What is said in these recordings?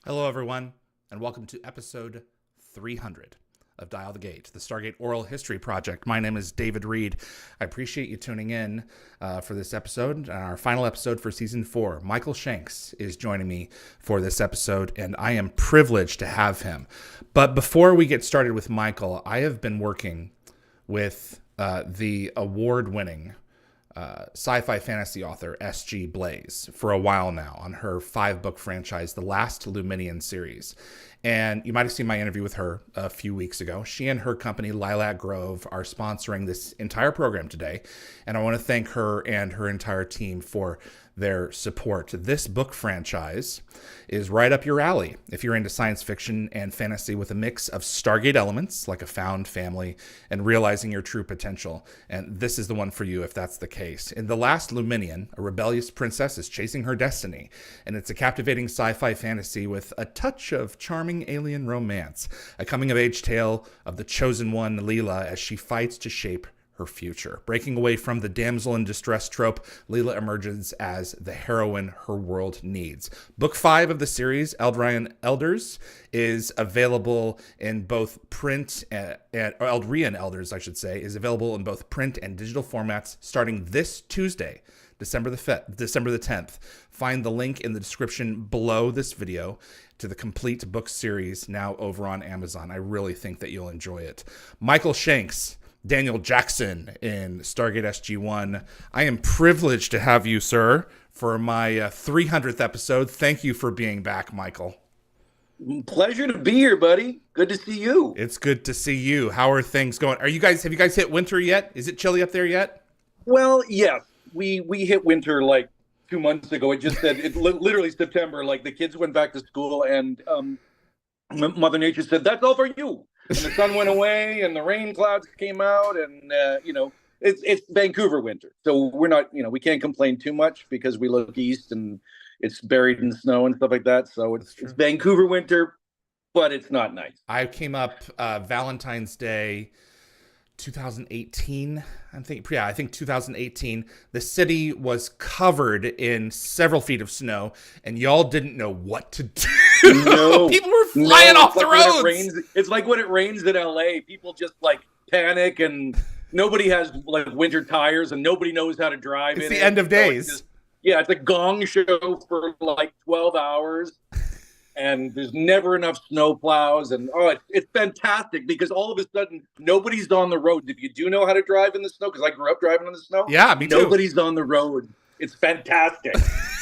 Hello, everyone, and welcome to episode 300 of Dial the Gate, the Stargate Oral History Project. My name is David Reed. I appreciate you tuning in for this episode, our final episode for Season 4. Michael Shanks is joining me for this episode, and I am privileged to have him. But before we get started with Michael, I have been working with the award-winning sci-fi fantasy author S.G. Blaze for a while now on her 5-book franchise, the last Lumenian series. And you might have seen my interview with her a few weeks ago. She and her company, Lilac Grove, are sponsoring this entire program today. And I want to thank her and her entire team for their support. This book franchise is right up your alley if you're into science fiction and fantasy with a mix of Stargate elements, like a found family, and realizing your true potential. And this is the one for you if that's the case. In The Last Lumenian, a rebellious princess is chasing her destiny, and it's a captivating sci-fi fantasy with a touch of charming alien romance, a coming-of-age tale of the chosen one, Leela, as she fights to shape her future. Breaking away from the damsel in distress trope, Leela emerges as the heroine her world needs. Book 5 of the series, Eldrian Elders, is available in both print or Eldrian Elders, I should say, is available in both print and digital formats starting this Tuesday, December the 10th. Find the link in the description below this video to the complete book series now over on Amazon. I really think that you'll enjoy it. Michael Shanks, Daniel Jackson in Stargate SG-1. I am privileged to have you, sir, for my 300th episode. Thank you for being back, Michael. Pleasure to be here, buddy. Good to see you. It's good to see you. How are things going? Have you guys hit winter yet? Is it chilly up there yet? Well, yes. We hit winter like 2 months ago. It just said literally September. Like the kids went back to school, and Mother Nature said, "That's all for you." And the sun went away, and the rain clouds came out, and it's Vancouver winter. So we're not, we can't complain too much because we look east and it's buried in snow and stuff like that. So it's Vancouver winter, but it's not nice. I came up Valentine's Day 2018, I think 2018. The city was covered in several feet of snow, and y'all didn't know what to do. No, people were flying off the roads. It's like when it rains in LA, people just like panic, and nobody has like winter tires, and nobody knows how to drive. It's the end of days. It's a gong show for like 12 hours. And there's never enough snow plows, and it's fantastic because all of a sudden nobody's on the road. If you do know how to drive in the snow, because I grew up driving in the snow, yeah, me too. Nobody's on the road. It's fantastic.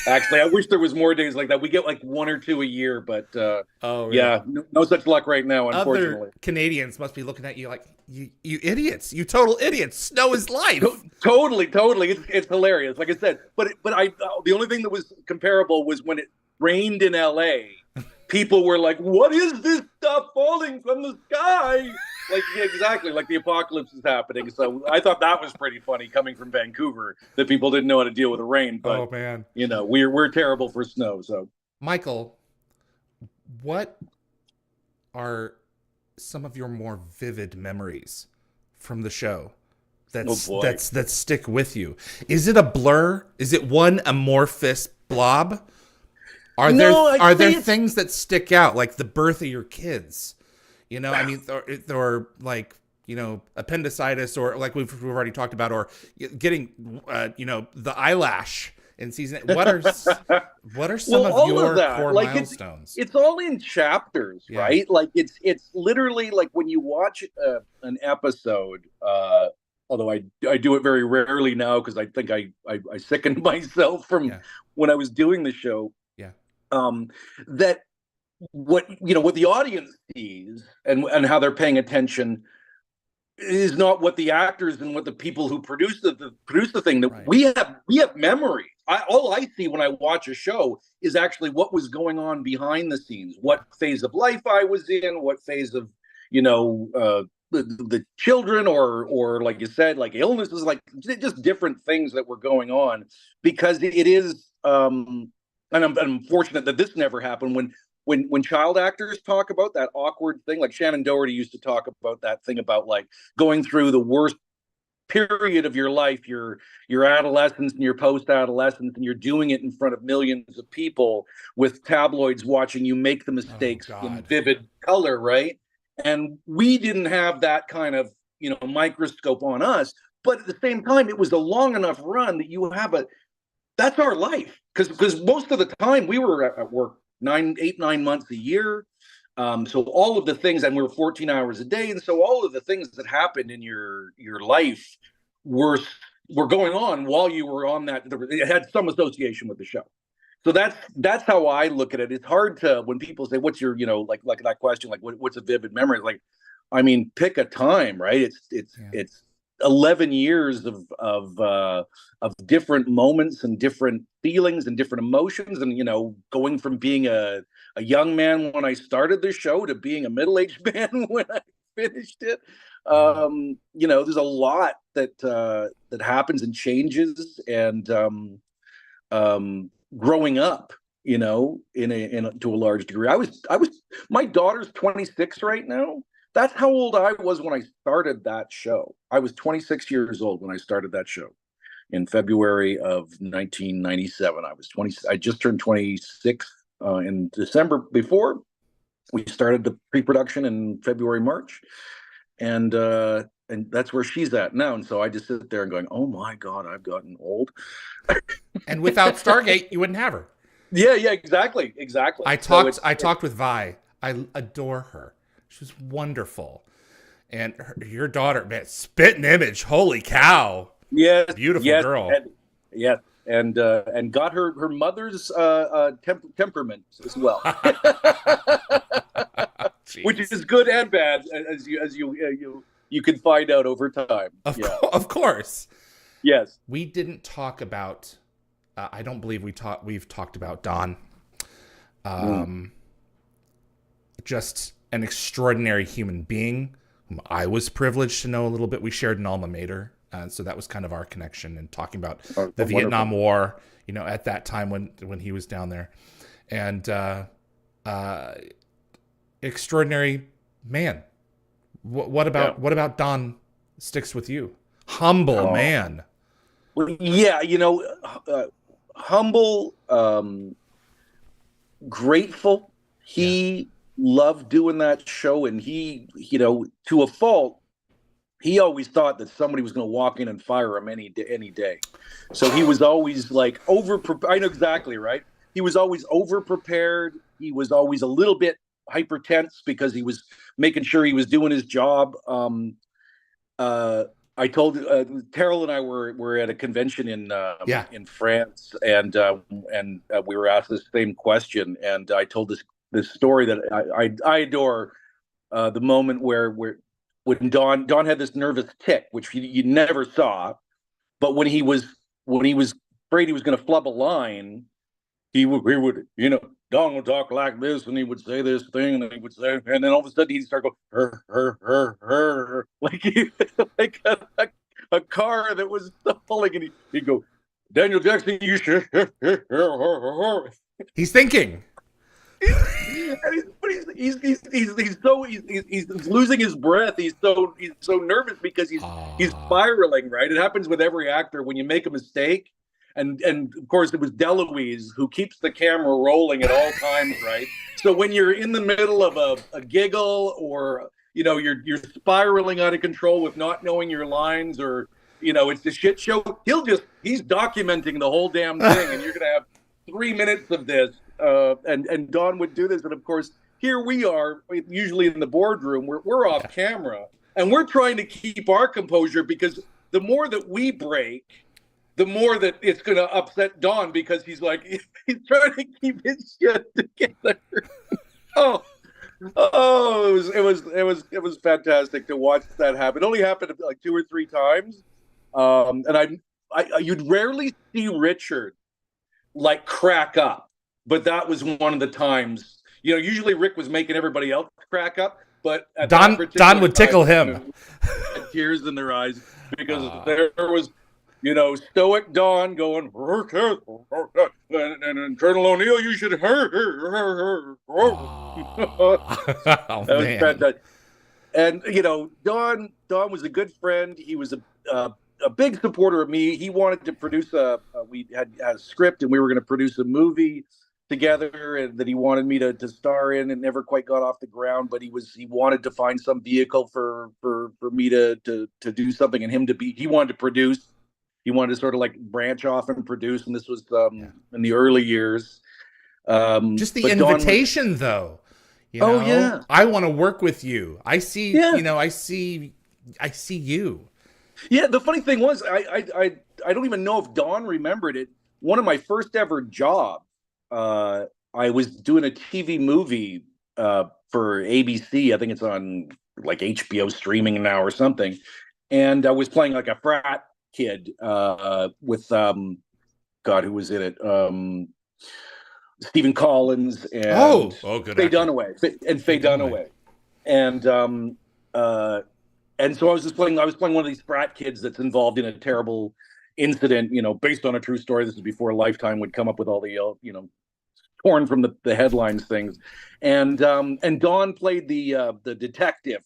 Actually, I wish there was more days like that. We get like 1 or 2 a year, but no such luck right now, unfortunately. Other Canadians must be looking at you like, you idiots, you total idiots. Snow is life. Totally. It's hilarious. Like I said, but the only thing that was comparable was when it rained in LA. People were like, "What is this stuff falling from the sky?" Like, yeah, exactly, like the apocalypse is happening. So I thought that was pretty funny coming from Vancouver that people didn't know how to deal with the rain. But, oh man, we're terrible for snow. So, Michael, what are some of your more vivid memories from the show that stick with you? Is it a blur? Is it one amorphous blob? Are there things that stick out, like the birth of your kids? I mean, or like, appendicitis, or like we've already talked about, or getting, the eyelash in season. What are some of your core milestones? It's all in chapters, right? Like it's literally like when you watch an episode. Although I do it very rarely now because I think I sickened myself from when I was doing the show. That what the audience sees and how they're paying attention is not what the actors and what the people who produce the thing that we have memories. All I see when I watch a show is actually what was going on behind the scenes, what phase of life I was in, what phase of the children or like you said, like illnesses, like just different things that were going on, because it is and I'm fortunate that this never happened. When child actors talk about that awkward thing, like Shannon Doherty used to talk about that thing about like going through the worst period of your life, your adolescence and your post-adolescence, and you're doing it in front of millions of people with tabloids watching you make the mistakes in vivid color, right? And we didn't have that kind of, microscope on us, but at the same time, it was a long enough run that you have that's our life. Because most of the time we were at work 9 months a year. So all of the things, and we're 14 hours a day. And so all of the things that happened in your life were going on while you were on that. It had some association with the show. So that's how I look at it. It's hard to, when people say, what's your, like that question, like what's a vivid memory? Like, I mean, pick a time, right? It's 11 years of different moments and different feelings and different emotions, and going from being a young man when I started the show to being a middle-aged man when I finished it. There's a lot that happens and changes, and growing up, to a large degree. My daughter's 26 right now. That's how old I was when I started that show. I was 26 years old when I started that show in February of 1997. I just turned 26 in December before. We started the pre-production in February, March. And that's where she's at now. And so I just sit there and going, oh my God, I've gotten old. And without Stargate, you wouldn't have her. Yeah, exactly. I talked with Vi. I adore her. She was wonderful. And your daughter, man, spitting image. Holy cow. Yes. Beautiful girl. And got her mother's temperament as well. Which is good and bad, as you can find out over time. Of course. Yes. We didn't talk about, I don't believe we've talked about Don. Just an extraordinary human being whom I was privileged to know a little bit. We shared an alma mater. So that was kind of our connection, and talking about the Vietnam War, at that time when he was down there. And extraordinary man. What about Don sticks with you? Humble man. Well, yeah, humble, grateful. He loved doing that show, and he, to a fault, he always thought that somebody was going to walk in and fire him any day. So he was always like I know exactly, right? He was always over prepared. He was always a little bit hyper tense because he was making sure he was doing his job. I told Teryl and I were at a convention in France, and we were asked the same question, and I told this story that I adore, the moment where when Don had this nervous tic, which you never saw, but when he was afraid he was going to flub a line, he would Don would talk like this, and he would say this thing, and he would say, and then all of a sudden he'd start going her, like a car that was stalling, and he'd go, Daniel Jackson, you should. He's thinking. He's losing his breath. He's so nervous because he's spiraling. Right, it happens with every actor when you make a mistake, and of course it was DeLuise who keeps the camera rolling at all times. Right, so when you're in the middle of a giggle, or you're spiraling out of control with not knowing your lines, or it's a shit show, he's documenting the whole damn thing, and you're gonna have 3 minutes of this. And Don would do this, and of course, here we are, usually in the boardroom, we're off camera, and we're trying to keep our composure, because the more that we break, the more that it's going to upset Don, because he's trying to keep his shit together. It was fantastic to watch that happen. It only happened like 2 or 3 times, and you'd rarely see Richard crack up. But that was one of the times, usually Rick was making everybody else crack up, but at Don would tickle him. Had tears in their eyes, because there was, stoic Don going, and Colonel O'Neill, you should That was fantastic. And Don was a good friend. He was a big supporter of me. He wanted to produce we had a script, and we were going to produce a movie together, and that he wanted me to star in. It never quite got off the ground, but he wanted to find some vehicle for me to do something, and he wanted to produce. He wanted to sort of like branch off and produce, and this was in the early years. Just the invitation, though. Oh yeah, I want to work with you. I see. Yeah. I see you. Yeah. The funny thing was, I don't even know if Don remembered it. One of my first ever jobs, I was doing a TV movie for ABC. I think it's on like HBO streaming now or something. And I was playing like a frat kid with God, who was in it? Stephen Collins and good Faye Dunaway and Faye Dunaway. And so I was playing one of these frat kids that's involved in a terrible incident, based on a true story. This is before Lifetime would come up with all the torn from the headlines things. And Don played the detective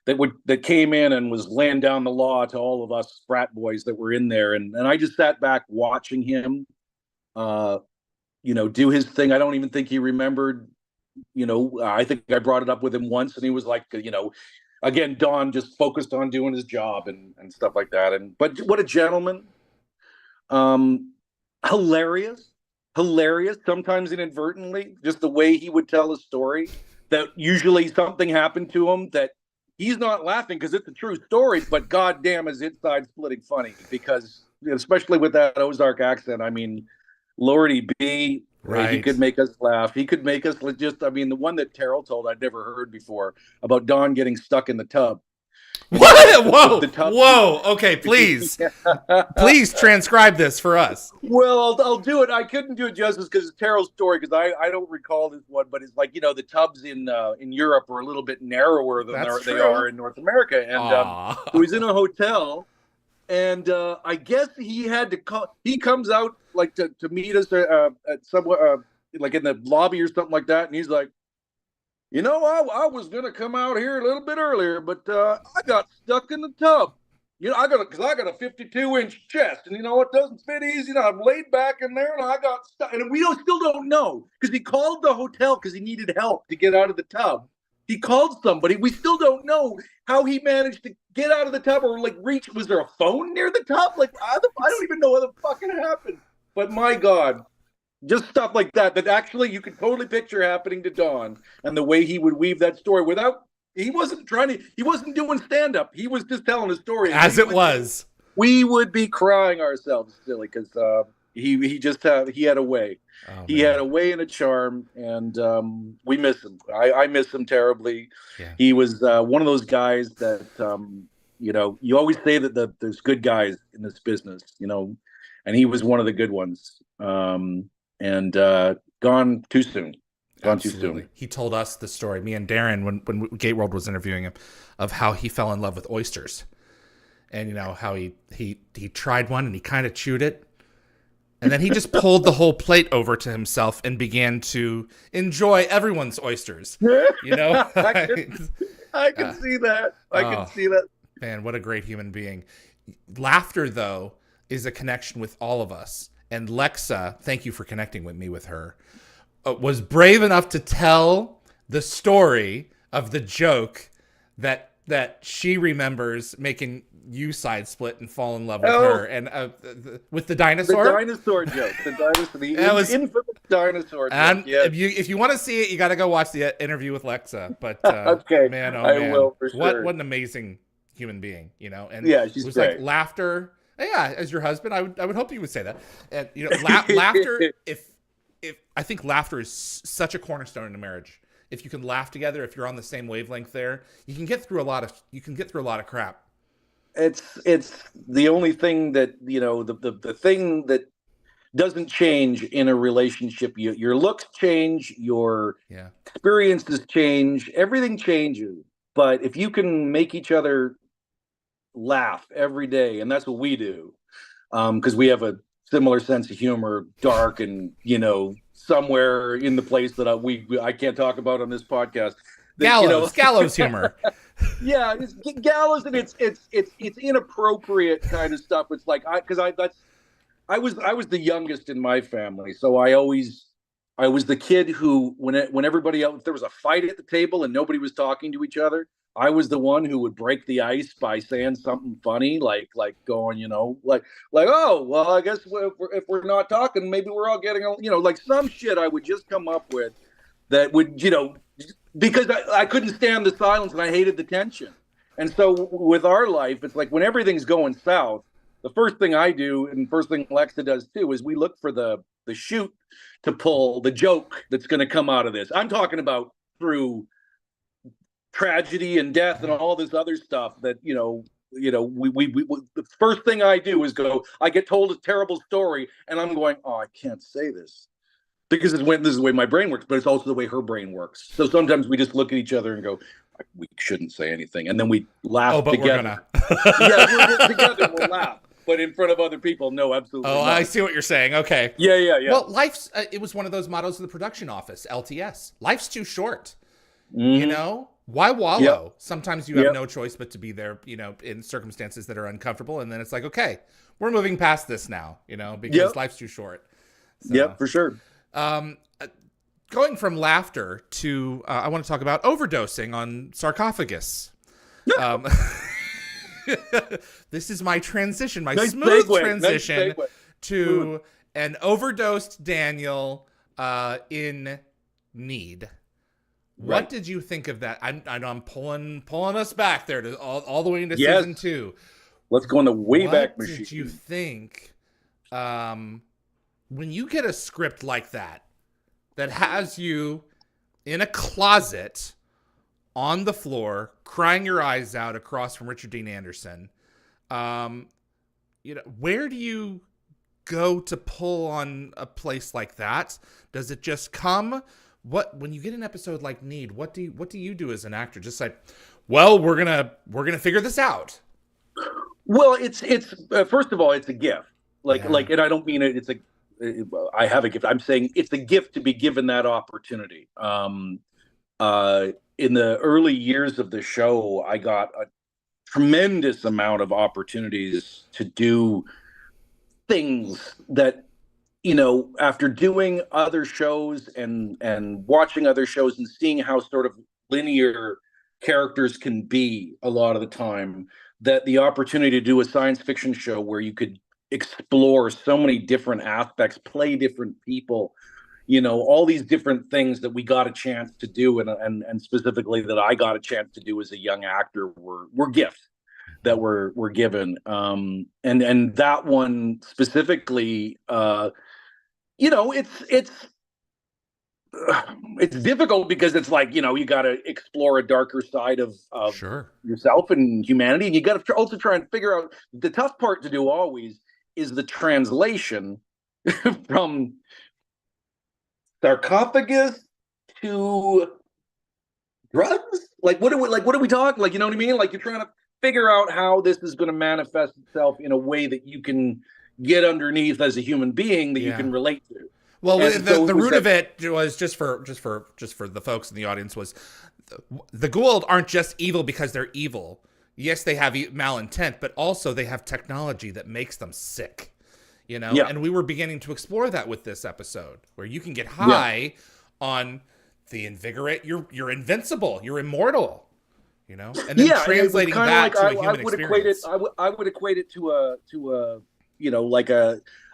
that came in and was laying down the law to all of us frat boys that were in there. And I just sat back watching him do his thing. I don't even think he remembered, I think I brought it up with him once, and he was like, again, Don just focused on doing his job and stuff like that. But what a gentleman. Hilarious, sometimes inadvertently, just the way he would tell a story, that usually something happened to him that he's not laughing because it's a true story, but goddamn is it side-splitting funny, because especially with that Ozark accent, I mean, Lordy B, right. He could make us laugh. He could make us the one that Teryl told I'd never heard before, about Don getting stuck in the tub. What? Whoa. Okay, please. Please transcribe this for us. Well, I'll do it. I couldn't do it justice because it's Teryl's story, because I don't recall this one, but it's like, the tubs in Europe are a little bit narrower than they are in North America. And he was in a hotel, and I guess he had to call. He comes out like to meet us at somewhere like in the lobby or something like that, and he's like, I was gonna come out here a little bit earlier, but I got stuck in the tub. I got a 52-inch chest, and it doesn't fit easy. I'm laid back in there, and I got stuck. And we still don't know, because he called the hotel because he needed help to get out of the tub. He called somebody. We still don't know how he managed to get out of the tub, or like reach. Was there a phone near the tub? Like I don't even know what the fuck happened. But my God. Just stuff like that actually you could totally picture happening to Don, and the way he would weave that story he wasn't doing stand-up. He was just telling a story. As it was. We would be crying ourselves silly, because he had a way. Oh, he had a way and a charm, and we miss him. I miss him terribly. Yeah. He was one of those guys that, you always say that there's good guys in this business, and he was one of the good ones. And gone too soon. Absolutely. He told us the story, me and Darren, when Gate World was interviewing him, of how he fell in love with oysters, and how he tried one and he kind of chewed it, and then he just pulled the whole plate over to himself and began to enjoy everyone's oysters. I can see that. I can see that. Man, what a great human being. Laughter, though, is a connection with all of us. And Lexa, thank you for connecting with me with her, was brave enough to tell the story of the joke that she remembers making you side split and fall in love with her, and with the dinosaur. The dinosaur joke. The infamous dinosaur joke. And if you want to see it, you got to go watch the interview with Lexa. But okay, man, I will for sure. What an amazing human being, And yeah, she's it was great. Like laughter. Yeah, as your husband, I would hope you would say that. And laughter. If I think laughter is such a cornerstone in a marriage. If you can laugh together, if you're on the same wavelength, there, you can get through a lot of crap. It's the only thing that the thing that doesn't change in a relationship. Your looks change, your experiences change, everything changes. But if you can make each other laugh every day, and that's what we do, because we have a similar sense of humor, dark and somewhere in the place that I can't talk about on this podcast. Gallows humor. Yeah, it's galas, and it's inappropriate kind of stuff. It's like I was the youngest in my family, so I was the kid who when everybody else, if there was a fight at the table and nobody was talking to each other, I was the one who would break the ice by saying something funny, like going, like oh well, I guess if we're not talking, maybe we're all getting, like some shit I would just come up with that would, because I couldn't stand the silence and I hated the tension. And so with our life, it's like when everything's going south, the first thing I do, and first thing Lexa does too, is we look for the shoot to pull, the joke that's going to come out of this. I'm talking about through tragedy and death and all this other stuff that we the first thing I do is I get told a terrible story and I'm going, oh, I can't say this because this is the way my brain works, but it's also the way her brain works. So sometimes we just look at each other and go, we shouldn't say anything, and then we laugh together. We're together and we'll laugh. But in front of other people, no, absolutely not. I see what you're saying. Okay. Yeah. Well, life's it was one of those mottos of the production office, LTS. Life's too short. Mm-hmm. Why wallow? Yep. Sometimes you have no choice but to be there, in circumstances that are uncomfortable, and then it's like, okay, we're moving past this now, because life's too short. So, yep, for sure. Going from laughter to, I want to talk about overdosing on Sarcophagus. This is my transition, smooth transition to an overdosed Daniel in need. What did you think of that? I'm pulling us back there to all the way into season 2. Let's go in the Wayback Machine. What did you think when you get a script like that has you in a closet on the floor, crying your eyes out across from Richard Dean Anderson? Where do you go to pull on a place like that? Does it just come? When you get an episode like Need, what do you do as an actor? Just like, well, we're gonna figure this out. Well, it's first of all, it's a gift. And I don't mean it. I have a gift. I'm saying it's a gift to be given that opportunity. In the early years of the show, I got a tremendous amount of opportunities to do things that, after doing other shows and watching other shows and seeing how sort of linear characters can be a lot of the time, that the opportunity to do a science fiction show where you could explore so many different aspects, play different people, all these different things that we got a chance to do, and specifically that I got a chance to do as a young actor were gifts that were given. And that one specifically, it's difficult because it's like, you got to explore a darker side of Sure. yourself and humanity, and you got to also try and figure out, the tough part to do always is the translation from sarcophagus to drugs. What are we talking? You know what I mean? You're trying to figure out how this is going to manifest itself in a way that you can get underneath as a human being that you can relate to. Well, the root of it was just for the folks in the audience was the Goa'uld aren't just evil because they're evil. Yes, they have malintent, but also they have technology that makes them sick. And we were beginning to explore that with this episode, where you can get high on the invigorate. You're invincible. You're immortal. And then translating that to a human experience. I would equate it to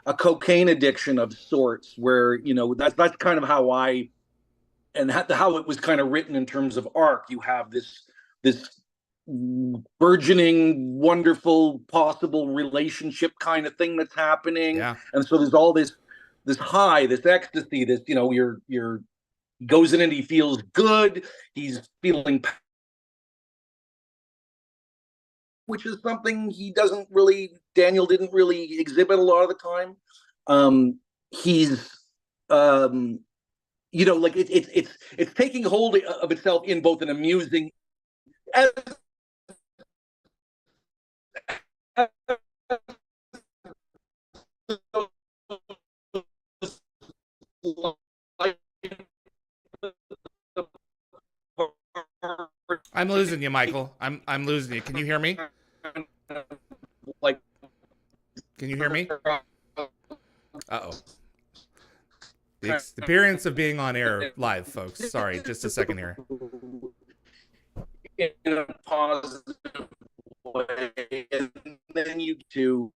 a cocaine addiction of sorts, where that's kind of how how it was kind of written in terms of arc. You have this burgeoning, wonderful, possible relationship kind of thing that's happening, and so there's all this high, this ecstasy, this you're goes in and he feels good, he's feeling, which is something Daniel didn't really exhibit a lot of the time. He's it's taking hold of itself in both an amusing as I'm losing you, Michael. I'm losing you. Can you hear me? Like, can you hear me? Uh-oh. The experience of being on air live, folks. Sorry, just a second here. In a positive way, and then you to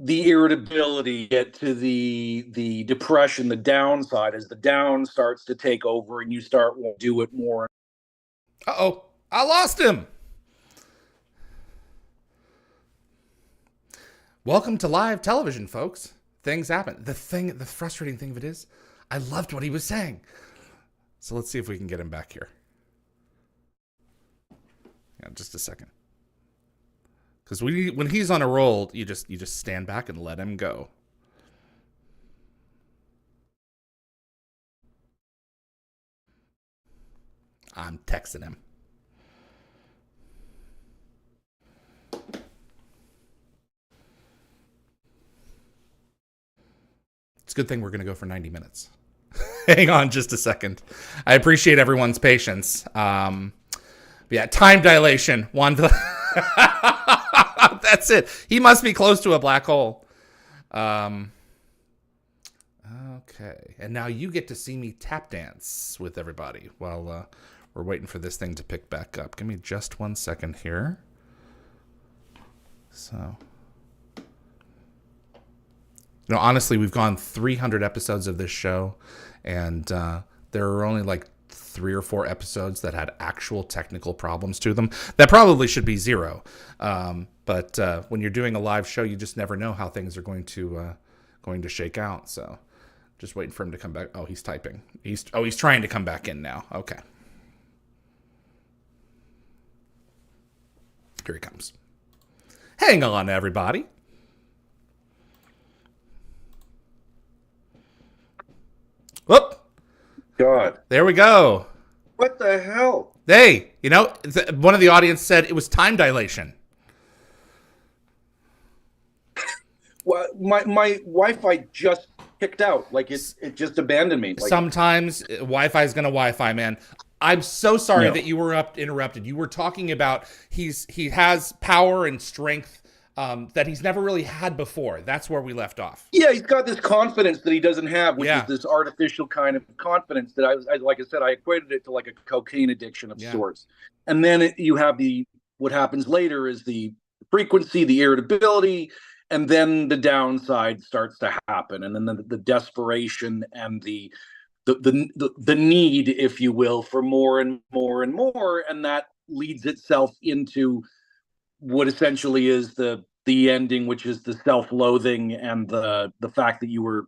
the irritability, get to the depression, the downside, as the down starts to take over and you start to do it more. Uh-oh, I lost him. Welcome to live television, folks. Things happen. The frustrating thing of it is, I loved what he was saying. So let's see if we can get him back here. Yeah, just a second. Because when he's on a roll, you just stand back and let him go. I'm texting him. It's a good thing we're going to go for 90 minutes. Hang on just a second. I appreciate everyone's patience. Yeah, time dilation. That's it. He must be close to a black hole. Okay. And now you get to see me tap dance with everybody while we're waiting for this thing to pick back up. Give me just 1 second here. So, honestly, we've gone 300 episodes of this show, and there are only like 3 or 4 episodes that had actual technical problems to them. That probably should be 0. But when you're doing a live show, you just never know how things are going to shake out. So just waiting for him to come back. Oh, he's typing. He's trying to come back in now. Okay. Here he comes. Hang on, everybody. Whoop. God. There we go. What the hell? Hey, one of the audience said it was time dilation. Well, my Wi-Fi just kicked out. Like it just abandoned me. Like, sometimes Wi-Fi is going to Wi-Fi, man. I'm so sorry that you were interrupted. You were talking about he has power and strength that he's never really had before. That's where we left off. Yeah, he's got this confidence that he doesn't have, which is this artificial kind of confidence that I like I said, I equated it to like a cocaine addiction of sorts. And then you have what happens later is the frequency, the irritability, and then the downside starts to happen, and then the desperation and the need, if you will, for more and more and more, and that leads itself into what essentially is the ending, which is the self-loathing and the fact that you were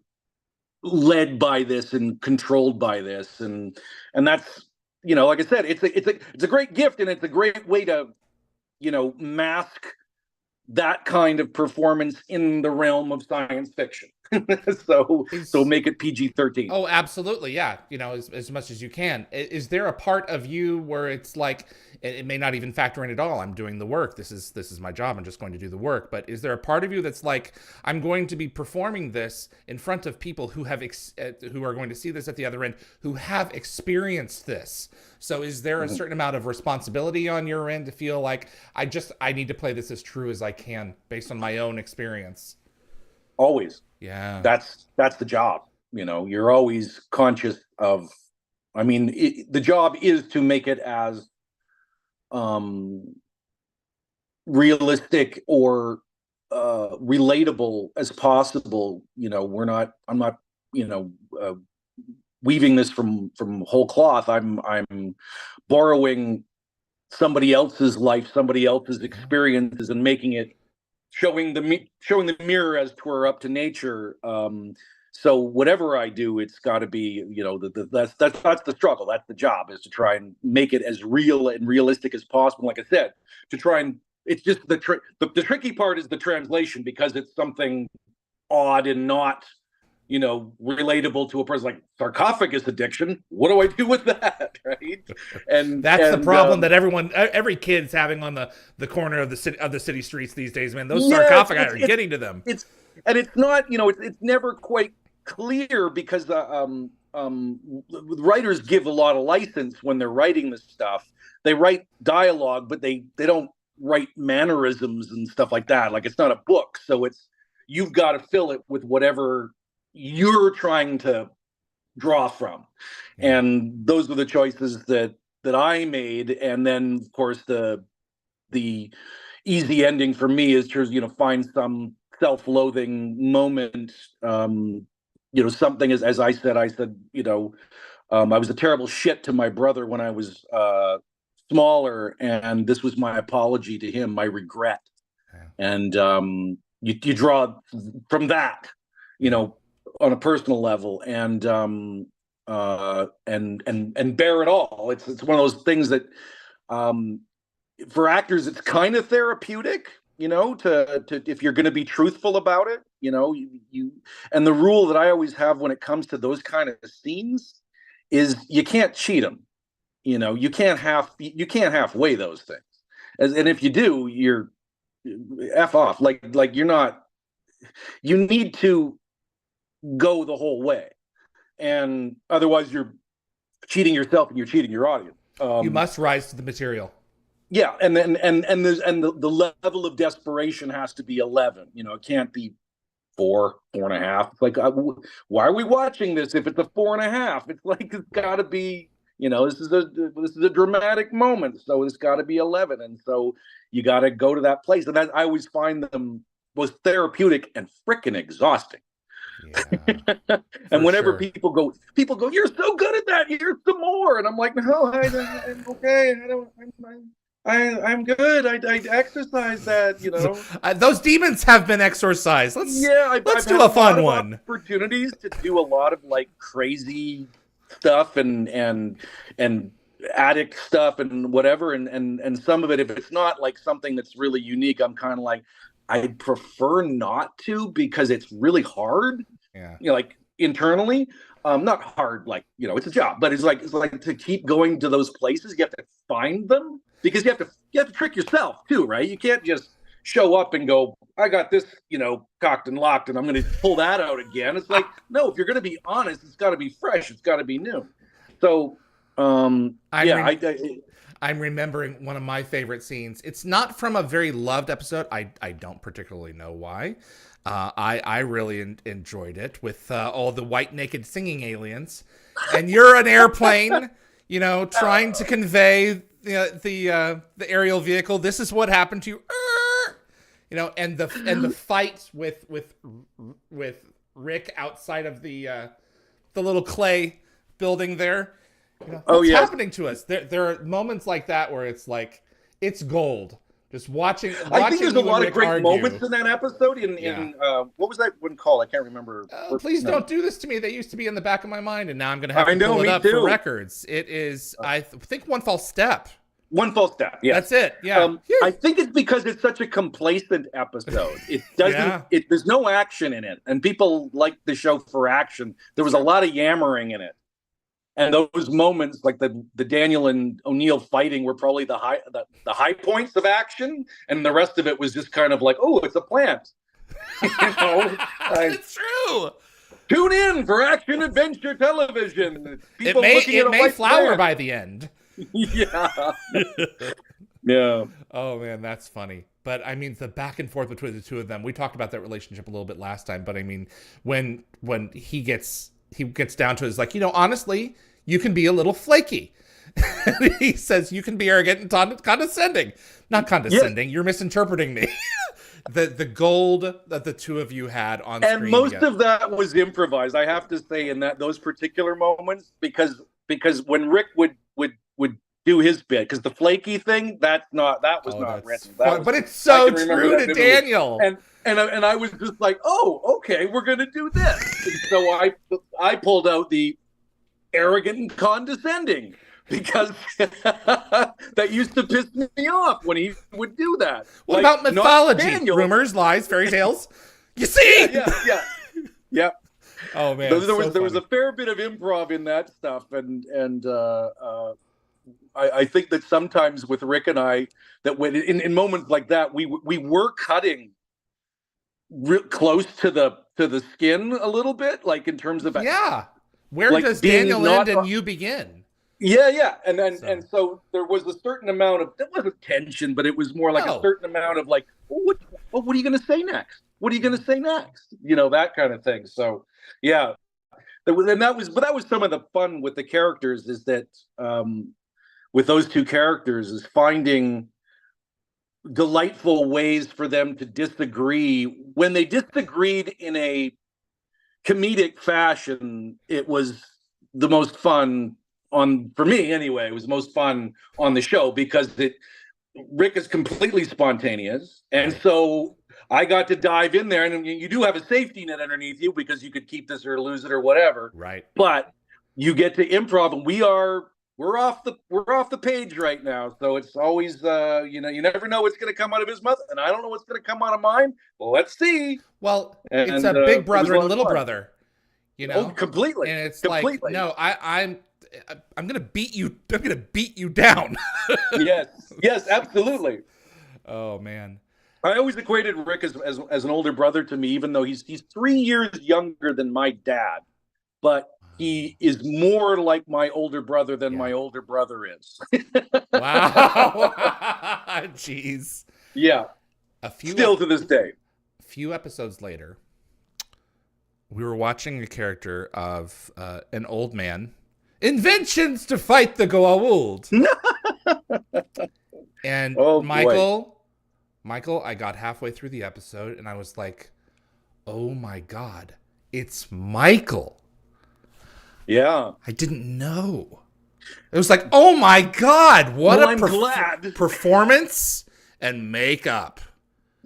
led by this and controlled by this, and that's, like I said, it's a great gift, and it's a great way to mask that kind of performance in the realm of science fiction. so make it PG-13. Oh, absolutely. Yeah. As much as you can. Is there a part of you where it's like, it may not even factor in at all? I'm doing the work. This is my job. I'm just going to do the work. But is there a part of you that's like, I'm going to be performing this in front of people who have, who are going to see this at the other end, who have experienced this? So is there a certain amount of responsibility on your end to feel like I need to play this as true as I can based on my own experience? Always. Yeah. That's the job. You're always conscious of, the job is to make it as realistic or relatable as possible. I'm not weaving this from whole cloth. I'm borrowing somebody else's life, somebody else's experiences, and making it showing the mirror as twere up to nature. So whatever I do, it's got to be, that's the struggle. That's the job, is to try and make it as real and realistic as possible. Like I said, to try and, it's just the tricky part is the translation, because it's something odd and not, relatable to a person. Like sarcophagus addiction. What do I do with that? Right. And that's the problem that every kid's having on the corner of the city streets these days, man. Those sarcophagi are getting to them. It's not, it's never quite clear, because writers give a lot of license when they're writing this stuff. They write dialogue, but they don't write mannerisms and stuff like that. Like, it's not a book, so you've got to fill it with whatever you're trying to draw from. And those were the choices that I made. And then, of course, the easy ending for me is to, find some self-loathing moment. Something as I said, I was a terrible shit to my brother when I was smaller, and this was my apology to him, my regret. And you draw from that, on a personal level, and bear it all. It's one of those things that for actors it's kind of therapeutic, to if you're going to be truthful about it, you and the rule that I always have when it comes to those kind of scenes is you can't cheat them. You can't halfway those things. And if you do, you're F off. Like you're not, you need to go the whole way. And otherwise you're cheating yourself and you're cheating your audience. You must rise to the material. Yeah. And the level of desperation has to be 11. It can't be 4.5. It's like, why are we watching this if it's a 4.5? It's like, it's got to be, this is a dramatic moment, so it's got to be 11, and so you got to go to that place. And I always find them both therapeutic and freaking exhausting. Yeah, and whenever people go, you're so good at that, here's some more, and I'm like, no, I'm okay. I'm good. I exercise that, Those demons have been exorcised. Let's do a fun one. Opportunities to do a lot of like crazy stuff and addict stuff and whatever, and some of it, if it's not like something that's really unique, I'm kind of like, I'd prefer not to, because it's really hard. Yeah. Like internally, not hard, like, it's a job, but it's like to keep going to those places, you have to find them, because you have to trick yourself too, right? You can't just show up and go, I got this, cocked and locked, and I'm going to pull that out again. It's like, no, if you're going to be honest, it's got to be fresh. It's got to be new. So, I'm remembering one of my favorite scenes. It's not from a very loved episode. I don't particularly know why. I really enjoyed it with all the white naked singing aliens, and you're an airplane, trying to convey the aerial vehicle. This is what happened to you. And the fight with Rick outside of the little clay building there. What's happening to us? There are moments like that where it's like, it's gold. Just watching. I think there's a lot of great moments in that episode. In what was that one called? I can't remember. Please don't do this to me. They used to be in the back of my mind, and now I'm going to have to pull it up for records. It is, I think, One False Step. One False Step. Yeah, that's it. Yeah, I think it's because it's such a complacent episode. It doesn't. There's no action in it, and people like the show for action. There was a lot of yammering in it, and those moments, like the Daniel and O'Neill fighting, were probably the high points of action, and the rest of it was just kind of like, oh, it's a plant. It's true. Tune in for action adventure television. People it may flower plant by the end. Yeah. Yeah. Oh man, that's funny. But I mean, the back and forth between the two of them, we talked about that relationship a little bit last time, but I mean, when he gets down to it, it's like, honestly, you can be a little flaky. He says you can be arrogant and condescending. Not condescending, you're misinterpreting me. The gold that the two of you had on screen. And most of that was improvised, I have to say, in those particular moments, because when Rick would do his bit, because the flaky thing, that was not written. But it's so true to Daniel. And I was just like, oh, okay, we're gonna do this. And so I pulled out the arrogant and condescending, because that used to piss me off when he would do that. What about mythology? Rumors, lies, fairy tales? You see? Yeah. Oh man, there was a fair bit of improv in that stuff, and I think that sometimes with Rick and I, that when in moments like that, we were cutting real close to the skin a little bit, like in terms of Where like does being Daniel not end and you begin? Yeah, and So, there was a certain amount of, it wasn't tension, but it was more like a no. certain amount of like, what are you going to say next? What are you going to say next? You know, that kind of thing. So yeah, but that was some of the fun with the characters, is that with those two characters, is finding delightful ways for them to disagree. When they disagreed in a comedic fashion, it was the most fun for me anyway. It was most fun on the show because Rick is completely spontaneous, and so I got to dive in there, and you do have a safety net underneath you because you could keep this or lose it or whatever. Right. But you get to improv, and we're off the page right now, so it's always you never know what's going to come out of his mouth, and I don't know what's going to come out of mine. Well, let's see. Well, it's a big brother and little brother, completely. And it's completely. like, no, I'm gonna beat you. I'm gonna beat you down. yes, absolutely. Oh man, I always equated Rick as an older brother to me, even though he's 3 years younger than my dad, but he is more like my older brother than my older brother is. Wow, jeez. Yeah, still to this day. A few episodes later, we were watching a character of an old man. Inventions to fight the Goa'uld. And Michael, I got halfway through the episode and I was like, oh my God, it's Michael. Yeah. I didn't know. It was like, oh my God, what a performance and makeup.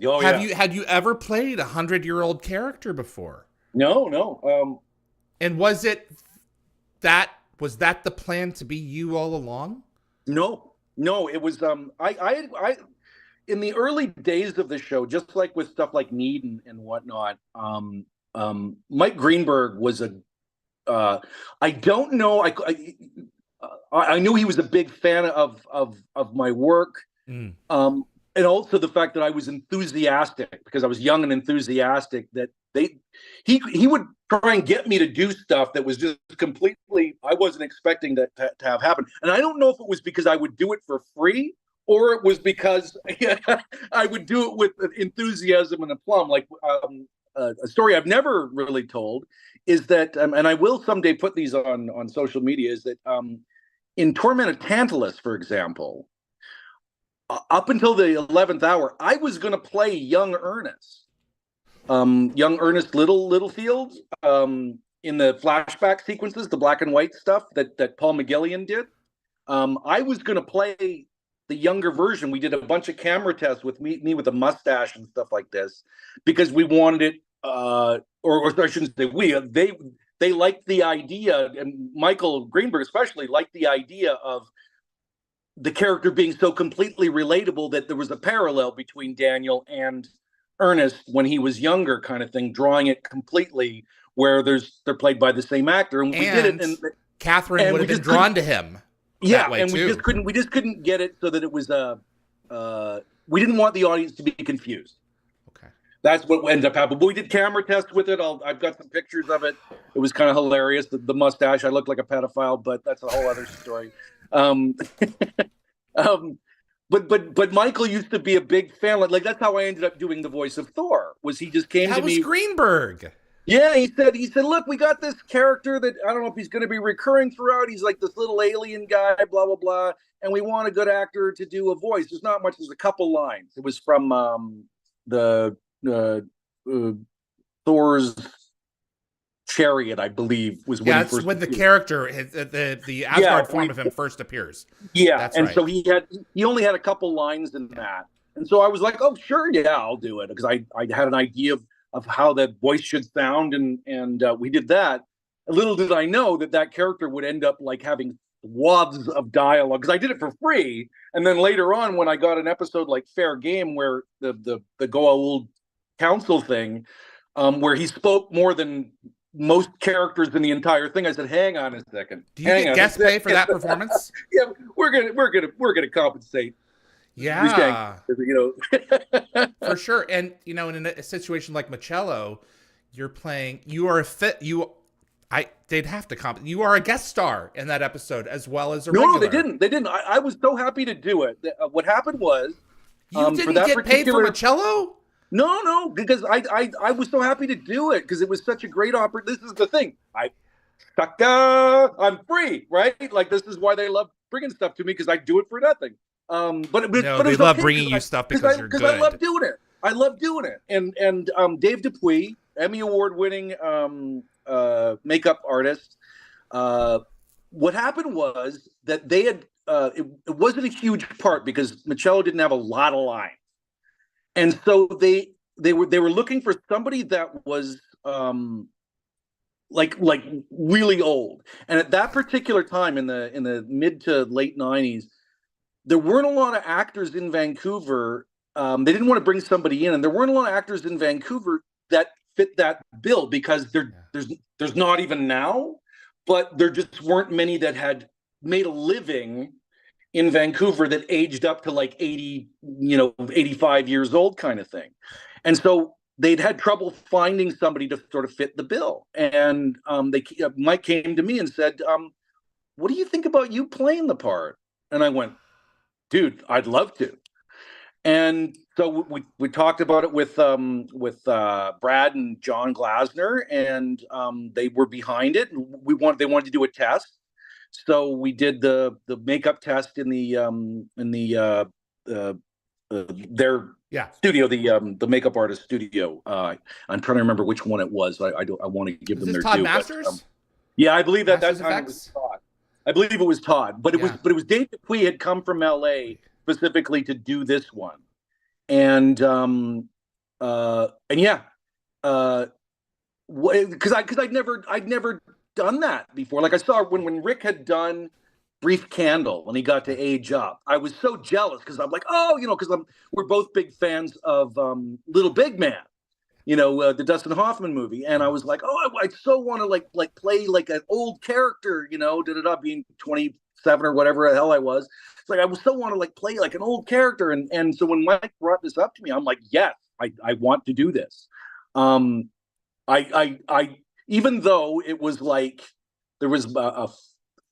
Oh, Had you ever played a 100-year-old character before? No. And was that the plan to be you all along? No, it was I in the early days of the show, just like with stuff like Need and whatnot, Mike Greenberg was I don't know, I knew he was a big fan of my work. And also the fact that I was enthusiastic, because I was young and enthusiastic, that he would try and get me to do stuff that was just completely, I wasn't expecting that to have happened. And I don't know if it was because I would do it for free, or it was because I would do it with enthusiasm and aplomb. Like a story I've never really told is that, and I will someday put these on social media, is that in Torment of Tantalus, for example, up until the 11th hour, I was going to play young Ernest, Littlefield, in the flashback sequences, the black and white stuff that Paul McGillian did. I was going to play the younger version. We did a bunch of camera tests with me with a mustache and stuff like this, because we wanted it, or I shouldn't say they liked the idea, and Michael Greenberg especially liked the idea of the character being so completely relatable that there was a parallel between Daniel and Ernest when he was younger, kind of thing, drawing it completely where they're played by the same actor, and we did it. And Catherine would have been drawn to him. Yeah, and we just couldn't get it so that it was we didn't want the audience to be confused. Okay, that's what ended up happening. But we did camera tests with it. I've got some pictures of it. It was kind of hilarious. The mustache, I looked like a pedophile, but that's a whole other story. But Michael used to be a big fan. Like that's how I ended up doing the voice of Thor. Was he just came to me? That was Greenberg. Yeah, he said, look, we got this character that I don't know if he's going to be recurring throughout. He's like this little alien guy, blah blah blah, and we want a good actor to do a voice. There's not much. There's a couple lines. It was from the Thor's Chariot, I believe, was when that's when the character, the Asgard form of him first appears. Yeah, that's and right. So he only had a couple lines in that, and so I was like, oh sure, yeah, I'll do it, because I had an idea of how that voice should sound, and we did that. Little did I know that character would end up like having wads of dialogue, because I did it for free, and then later on when I got an episode like Fair Game, where the Goa'uld Council thing, where he spoke more than most characters in the entire thing, I said, hang on a second. Do you get guest pay for that performance? Yeah, we're gonna compensate. Yeah, for sure. And in a situation like Machello, you're playing. They'd have to comp. You are a guest star in that episode as well as a No, regular. they didn't. They didn't. I was so happy to do it. What happened was, you didn't get paid for Michello? No, because I was so happy to do it because it was such a great opportunity. This is the thing. I'm free, right? Like, this is why they love bringing stuff to me, because I do it for nothing. But they love bringing you stuff because you're good. Because I love doing it. I love doing it. And Dave Dupuis, Emmy Award-winning makeup artist. What happened was that they had it wasn't a huge part because Michello didn't have a lot of lines, and so they were looking for somebody that was like really old. And at that particular time in the mid to late 90s, there weren't a lot of actors in Vancouver. They didn't want to bring somebody in, and there weren't a lot of actors in Vancouver that fit that bill because there's not even now, but there just weren't many that had made a living in Vancouver that aged up to like 80, 85 years old kind of thing. And so they'd had trouble finding somebody to sort of fit the bill. And Mike came to me and said, what do you think about you playing the part? And I went, dude, I'd love to. And so we talked about it with Brad and John Glasner, and they were behind it. And they wanted to do a test, so we did the makeup test in their studio, the makeup artist studio. I'm trying to remember which one it was. I want to give them their Todd due. Masters? But, yeah, I believe that Masters time Effects? it was Todd. I believe it was Todd, but it was Dave Dupuis had come from LA specifically to do this one, and because I'd never done that before. Like, I saw when Rick had done Brief Candle when he got to age up, I was so jealous because I'm like, because we're both big fans of Little Big Man, the Dustin Hoffman movie, and I was like, I so want to like play like an old character, being 27 or whatever the hell I was. It's like I was so want to like play like an old character, and so when Mike brought this up to me, I'm like, yes, I want to do this. I even though it was like there was a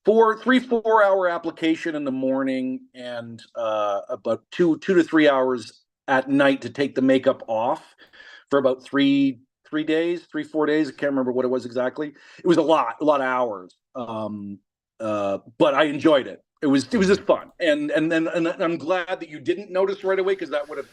4 hour application in the morning and about 2 to 3 hours at night to take the makeup off for about 4 days. I can't remember what it was exactly. It was a lot of hours. But I enjoyed it. It was just fun. And I'm glad that you didn't notice right away, because that would have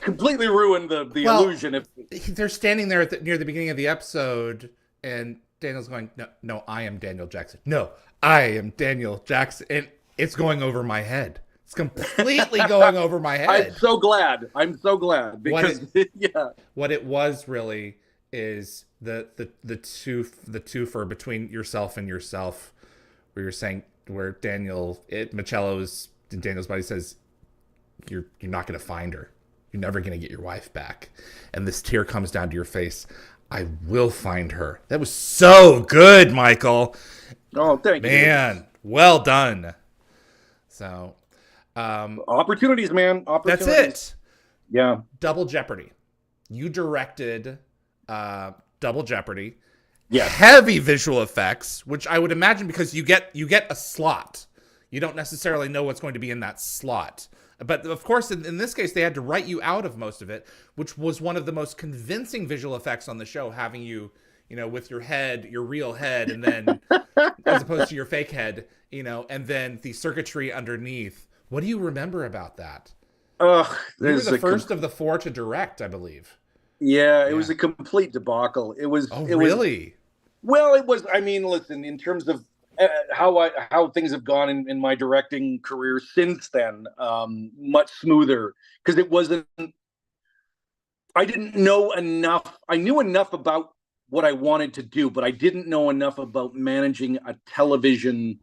completely ruined the illusion. If they're standing there near the beginning of the episode, and Daniel's going, no, I am Daniel Jackson. No, I am Daniel Jackson. And it's going over my head. It's completely going over my head. I'm so glad because what it was really is the twofer between yourself and yourself, where you're saying, where Michello's in Daniel's body says, you're not going to find her. You're never going to get your wife back. And this tear comes down to your face. I will find her. That was so good, Michael. Oh, thank you. Man, well done. So, opportunities, man. Opportunities. That's it. Yeah. Double Jeopardy. You directed Double Jeopardy. Yeah. Heavy visual effects, which I would imagine, because you get a slot. You don't necessarily know what's going to be in that slot. But of course, in this case, they had to write you out of most of it, which was one of the most convincing visual effects on the show, having you, with your head, your real head, and then as opposed to your fake head, and then the circuitry underneath. What do you remember about that? You were the first of the 4 to direct, I believe. Yeah, it was a complete debacle. It was. Really? Well, it was. I mean, listen, in terms of how things have gone in my directing career since then, much smoother, because it wasn't. I didn't know enough. I knew enough about what I wanted to do, but I didn't know enough about managing a television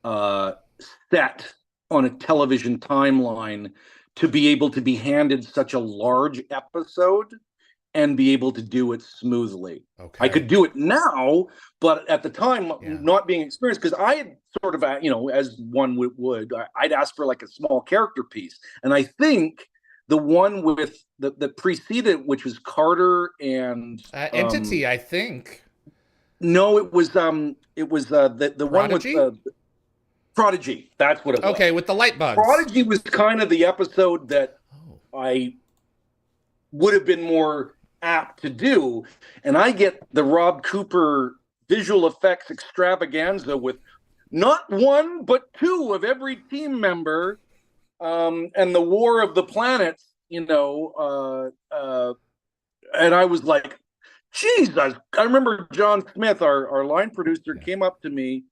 set on a television timeline to be able to be handed such a large episode and be able to do it smoothly. Okay. I could do it now, but at the time, not being experienced, because I had sort of, as one would, I'd ask for like a small character piece. And I think the one with that preceded, which was Carter and Entity, I think. No, it was the one with Prodigy? Prodigy. That's what it was. Okay, with the light bugs. Prodigy was kind of the episode that I would have been more apt to do, and I get the Rob Cooper visual effects extravaganza with not one but two of every team member, and the War of the Planets. And I was like, Jesus! I remember John Smith, our line producer, came up to me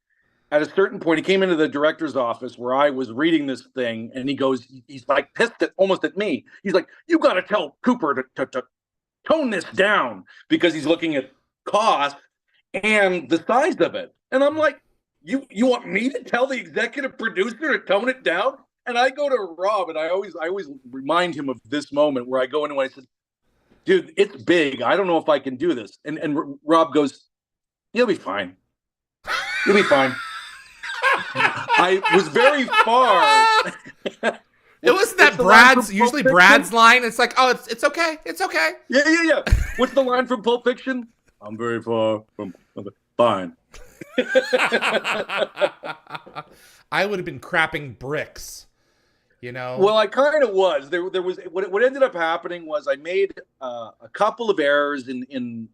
at a certain point. He came into the director's office where I was reading this thing, and he's like pissed almost at me. He's like, "You got to tell Cooper to tone this down," because he's looking at cost and the size of it. And I'm like, "You want me to tell the executive producer to tone it down?" And I go to Rob, and I always remind him of this moment where I go in and I said, "Dude, it's big. I don't know if I can do this." And Rob goes, "You'll be fine. You'll be fine." I was very far. It wasn't that Brad's usually Brad's line. It's like, "Oh, it's okay. It's okay." Yeah. What's the line from Pulp Fiction? "I'm very far from fine." I would have been crapping bricks, Well, I kind of was. There was what ended up happening was I made a couple of errors in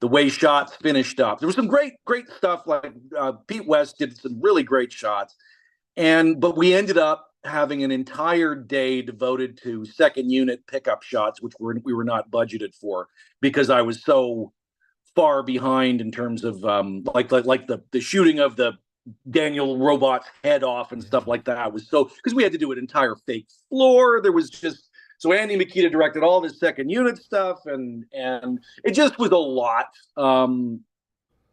the way shots finished up. There was some great stuff. Like Pete West did some really great shots, but we ended up having an entire day devoted to second unit pickup shots, which we were not budgeted for because I was so far behind in terms of like the shooting of the Daniel robot's head off and stuff like that. Was so because we had to do an entire fake floor. There was just so Andy Makita directed all this second unit stuff, and it just was a lot.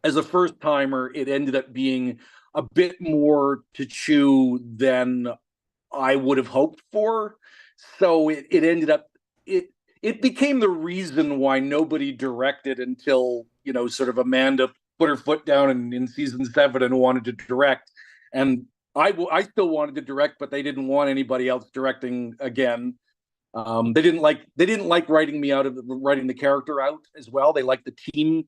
As a first timer, it ended up being a bit more to chew than I would have hoped for. So it ended up it became the reason why nobody directed until sort of Amanda put her foot down in season 7 and wanted to direct, and I still wanted to direct, but they didn't want anybody else directing again. They didn't like writing me out of writing the character out as well. They liked the team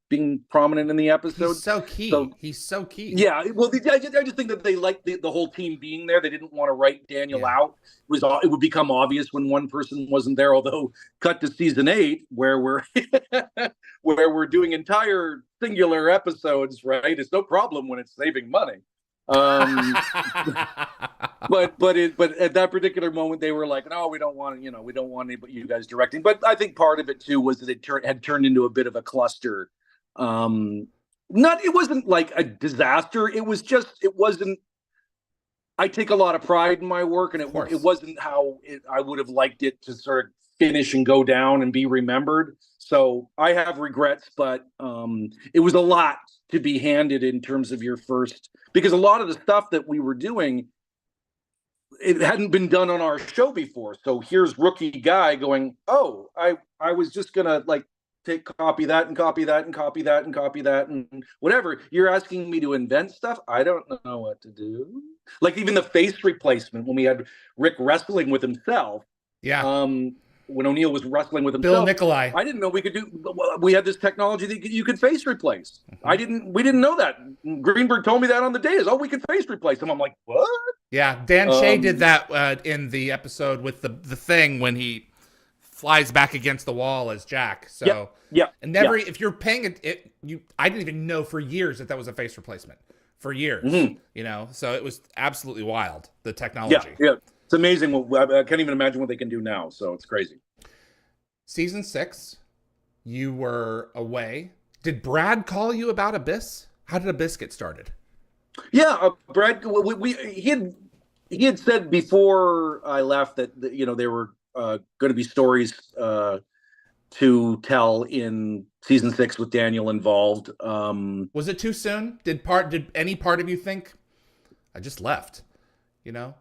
being prominent in the episode. He's so key. Yeah, well, I just think that they liked the whole team being there. They didn't want to write Daniel out. It would become obvious when one person wasn't there. Although, cut to season 8, where we're where we're doing entire singular episodes, right? It's no problem when it's saving money. But at that particular moment they were like, "No, we don't want anybody, you guys directing." But I think part of it too was that it had turned into a bit of a cluster. It wasn't like a disaster. It wasn't. I take a lot of pride in my work, and it wasn't how I would have liked it to sort of finish and go down and be remembered. So I have regrets, but it was a lot to be handed in terms of your first, because a lot of the stuff that we were doing, it hadn't been done on our show before. So here's rookie guy going, "Oh, I was just gonna like copy that and copy that and copy that and copy that and whatever. You're asking me to invent stuff. I don't know what to do." Like even the face replacement when we had Rick wrestling with himself. Yeah. When O'Neill was wrestling with himself, Bill Nicolai. I didn't know we could do. We had this technology that you could face replace. Mm-hmm. We didn't know that. Greenberg told me that on the day. We could face replace him. I'm like, what? Yeah, Dan Shea did that in the episode with the thing when he flies back against the wall as Jack. So and if you're paying it, I didn't even know for years that was a face replacement for years. Mm-hmm. So it was absolutely wild, the technology. Yeah. It's amazing. I can't even imagine what they can do now. So it's crazy. Season 6, you were away. Did Brad call you about Abyss? How did Abyss get started? Yeah, Brad. He had said before I left that there were going to be stories to tell in season 6 with Daniel involved. Was it too soon? Did any part of you think I just left? Or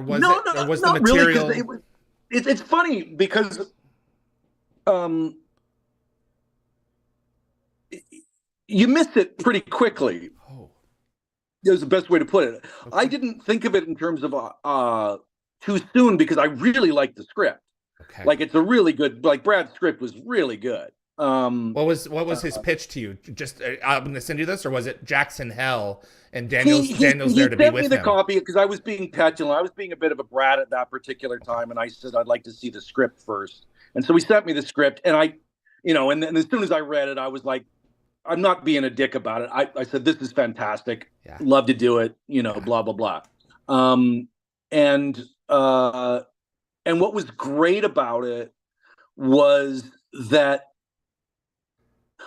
was the material? Really, it's funny because you miss it pretty quickly. Oh, is the best way to put it. Okay. I didn't think of it in terms of too soon because I really liked the script. Okay. Like it's a really good. Like Brad's script was really good. What was his pitch to you? Just I'm going to send you this, or was it Jackson Hell and Daniel's he there to be sent with me the him? copy because I was being petulant. I was being a bit of a brat at that particular time, and I said I'd like to see the script first. And so he sent me the script, and and then as soon as I read it, I was like, I'm not being a dick about it. I said, this is fantastic. Yeah. Love to do it. Blah blah blah. And what was great about it was that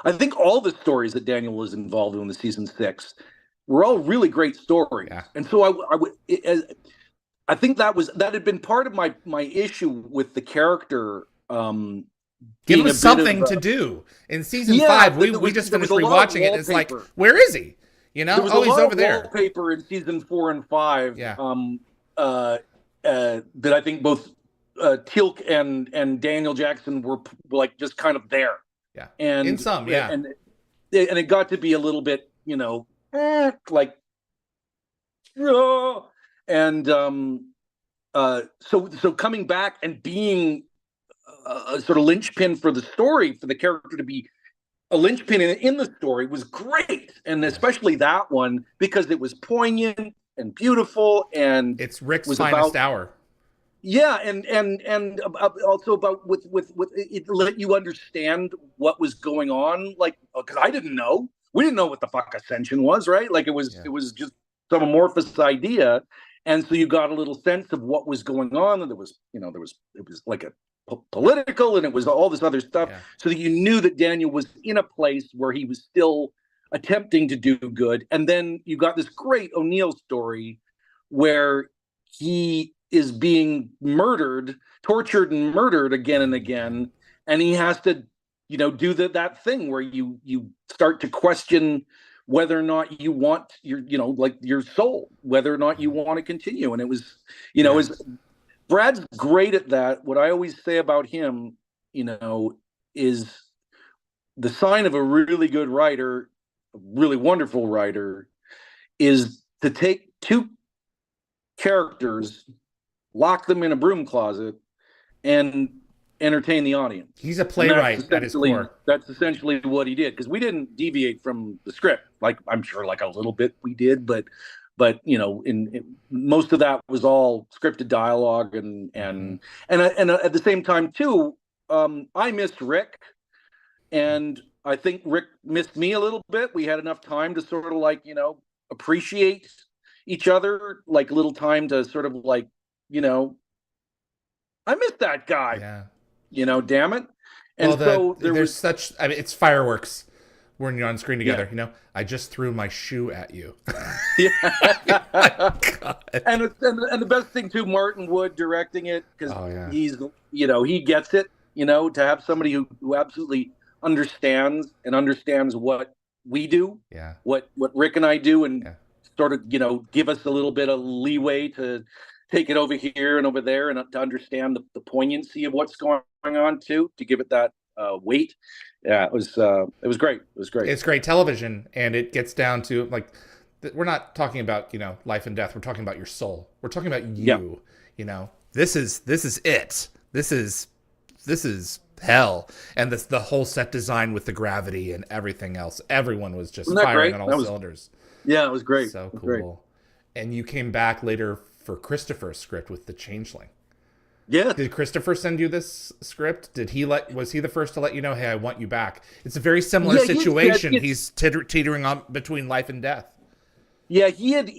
I think all the stories that Daniel was involved in the season 6 were all really great stories. Yeah. And so I think that had been part of my issue with the character. Give him something to do. In season 5, we just finished rewatching it. It's like, where is he? He's over there. Wallpaper in season 4 and 5. Yeah. That I think both Teal'c and Daniel Jackson were like just kind of there. Yeah. And in some, yeah. And it got to be a little bit, like, and so coming back and being a sort of linchpin for the story, for the character to be a linchpin in the story was great. And especially that one, because it was poignant and beautiful, and it's Rick's finest hour. Yeah, and also about with it let you understand what was going on, like, because we didn't know what the fuck Ascension was, right? Like it was just some amorphous idea, and so you got a little sense of what was going on, and it was like a political, and it was all this other stuff, so that you knew that Daniel was in a place where he was still attempting to do good. And then you got this great O'Neill story where he is being tortured and murdered again and again, and he has to do that thing where you start to question whether or not you want your soul, whether or not you want to continue. And it was Brad's great at that. What I always say about him, is the sign of a really good writer, a really wonderful writer, is to take two characters, lock them in a broom closet, and entertain the audience. He's a playwright at his core. That's essentially what he did, because we didn't deviate from the script. Like, I'm sure like a little bit we did, but in most of that was all scripted dialogue, and at the same time too, I missed Rick, and I think Rick missed me a little bit. We had enough time to sort of appreciate each other, like a little time to sort of I missed that guy. Yeah. Damn it. And it's fireworks when you're on screen together. I just threw my shoe at you. Yeah. And the best thing too, Martin Wood directing it, because he's he gets it. To have somebody who absolutely understands what we do, what Rick and I do, and sort of give us a little bit of leeway to take it over here and over there, and to understand the poignancy of what's going on too, to give it that weight. Yeah, it was great. It was great. It's great television, and it gets down to we're not talking about life and death. We're talking about your soul. We're talking about you. This is it. This is hell, and the whole set design with the gravity and everything else. Everyone was just firing on all cylinders. Yeah, it was great. So cool. Great. And you came back later for Christopher's script with the Changeling. Yeah. Did Christopher send you this script? Was he the first to let you know, hey, I want you back? It's a very similar situation. He's teetering on between life and death. Yeah, he had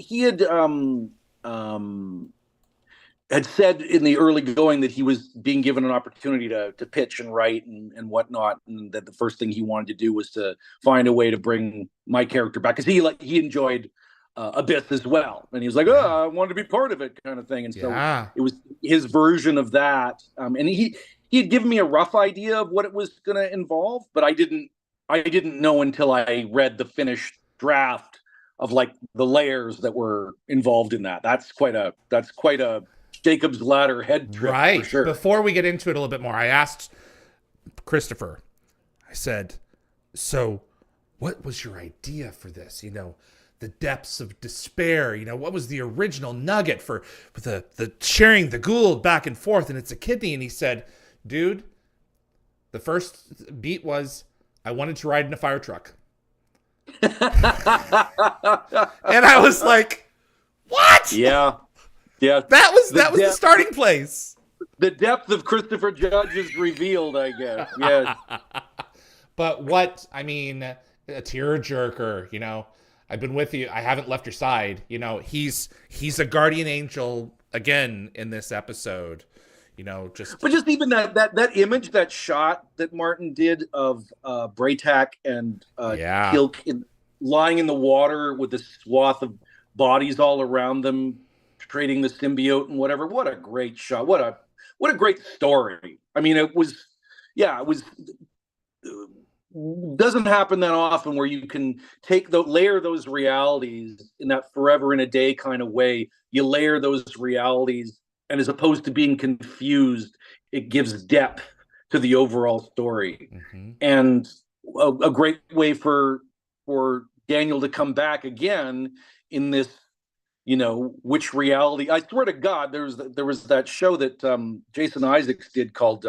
said in the early going that he was being given an opportunity to pitch and write and whatnot, and that the first thing he wanted to do was to find a way to bring my character back, because he enjoyed Abyss as well, and he was like, I wanted to be part of it, kind of thing. And so it was his version of that, and he had given me a rough idea of what it was going to involve, but I didn't know until I read the finished draft of the layers that were involved in that. That's quite a Jacob's Ladder head trip, right? For sure. Before we get into it a little bit more, I asked Christopher, I said, so what was your idea for this? The depths of despair, what was the original nugget for the sharing the Gould back and forth, and it's a kidney? And he said, dude, The first beat was, I wanted to ride in a fire truck. And I was like, what? Yeah. That was the starting place. The depth of Christopher Judge is revealed, I guess. Yes. But what, I mean, a tearjerker, you know, I've been with you. I haven't left your side. You know, he's a guardian angel again in this episode. You know, but just even that image, that shot that Martin did of Braytak and Teal'c lying in the water with this swath of bodies all around them, trading the symbiote and whatever. What a great shot! What a great story. I mean, it was doesn't happen that often where you can layer those realities in that forever in a day kind of way. You layer those realities, and as opposed to being confused, it gives depth to the overall story. Mm-hmm. And a great way for Daniel to come back again in this, you know, which reality. I swear to God, there was that show that Jason Isaacs did called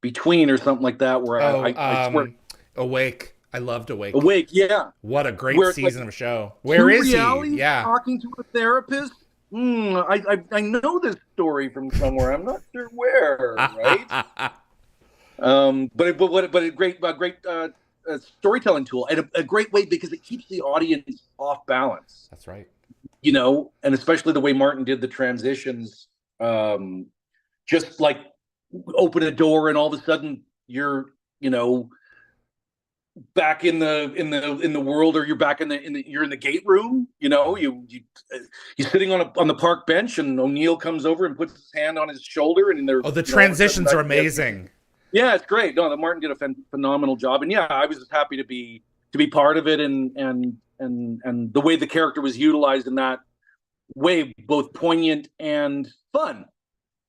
Between or something like that, where I swear. Awake. I loved Awake. Awake, yeah. What a great season of a show. Where is he? Yeah. Talking to a therapist. I know this story from somewhere. I'm not sure where. Right. But a great storytelling tool, and a great way because it keeps the audience off balance. That's right. You know, and especially the way Martin did the transitions, just like open a door and all of a sudden you're, you know, back in the world, or you're back you're in the gate room. You know, he's sitting on the park bench, and O'Neill comes over and puts his hand on his shoulder, and they're the transitions are amazing. Yeah, it's great. No, Martin did a phenomenal job, and yeah, I was just happy to be part of it, and the way the character was utilized in that way, both poignant and fun.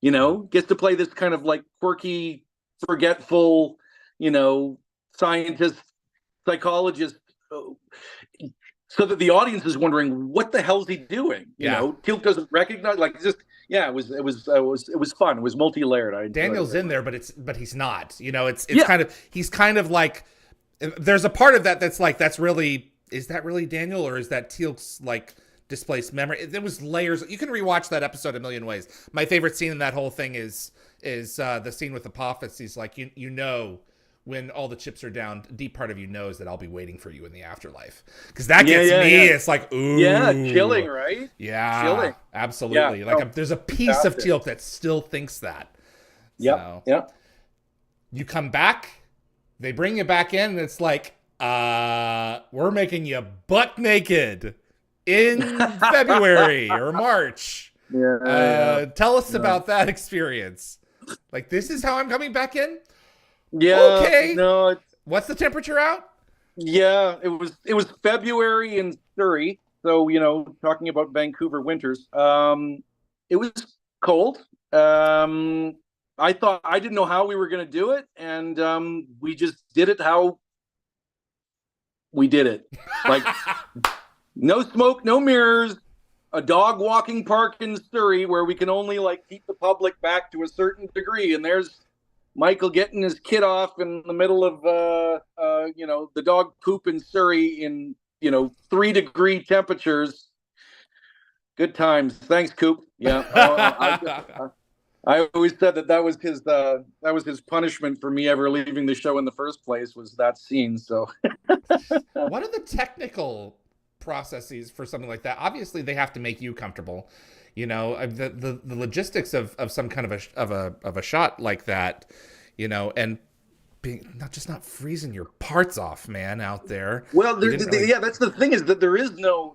You know, gets to play this kind of like quirky, forgetful, you know, scientist, psychologist, so that the audience is wondering what the hell's he doing. You know, Teal'c doesn't recognize. Like, just it was fun. It was multi-layered. Daniel's in there, but he's not. You know, he's kind of like, there's a part of that that's like, is that really Daniel, or is that Teal'c's like displaced memory? There was layers. You can rewatch that episode a million ways. My favorite scene in that whole thing is the scene with Apophis. He's like, you know, when all the chips are down, a deep part of you knows that I'll be waiting for you in the afterlife. Because that gets me. Yeah. It's like, ooh. Yeah, chilling, right? Yeah. Chilling. Absolutely. Yeah, like there's a piece of Teal'c that still thinks that. Yeah. So, yeah. You come back, they bring you back in, and it's like, we're making you butt naked in February or March. Tell us about that experience. Like, this is how I'm coming back in? Yeah. Okay. No. What's the temperature out? Yeah, it was February in Surrey, so you know, talking about Vancouver winters. It was cold. I didn't know how we were going to do it, and we just did it how we did it. Like, no smoke, no mirrors, a dog walking park in Surrey where we can only like keep the public back to a certain degree, and there's Michael getting his kid off in the middle of, you know, the dog poop in Surrey in, you know, 3-degree temperatures. Good times. Thanks, Coop. Yeah. I always said that was his punishment for me ever leaving the show in the first place, was that scene. So what are the technical processes for something like that? Obviously they have to make you comfortable. You know, the logistics of some kind of a shot like that, you know, and being not freezing your parts off, man, out there. Well, that's the thing, is that there is no.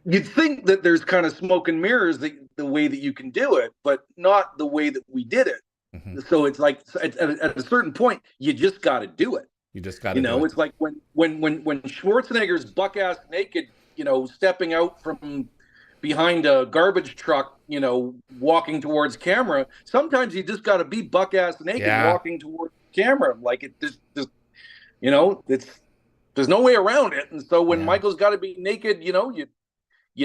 You'd think that there's kind of smoke and mirrors the way that you can do it, but not the way that we did it. Mm-hmm. So it's like at a certain point, you just got to do it. You just got to. You know, it's like when Schwarzenegger's buck-ass naked, you know, stepping out from behind a garbage truck, you know, walking towards camera. Sometimes you just got to be buck-ass naked walking towards camera. Like, it just, you know, there's no way around it. And so when Michael's got to be naked, you know,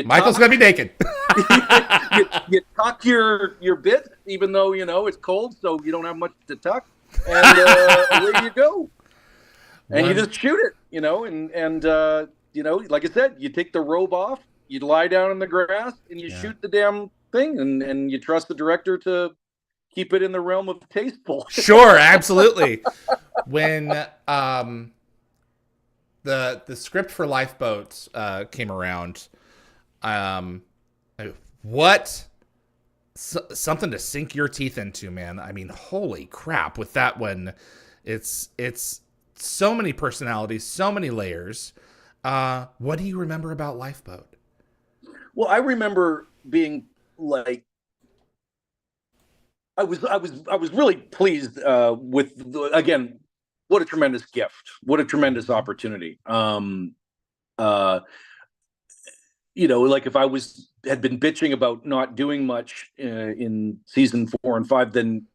Michael's gonna be naked. you tuck your bit, even though it's cold, so you don't have much to tuck, and away you go. And you just shoot it, and like I said, you take the robe off, you lie down in the grass, and you shoot the damn thing, and you trust the director to keep it in the realm of tasteful. Sure, absolutely. When the script for Lifeboat came around, something to sink your teeth into, man. I mean, holy crap! With that one, it's so many personalities, so many layers. What do you remember about Lifeboat? Well, I remember being like, I was really pleased with again, what a tremendous gift, what a tremendous opportunity. Like if I had been bitching about not doing much in season 4 and 5, then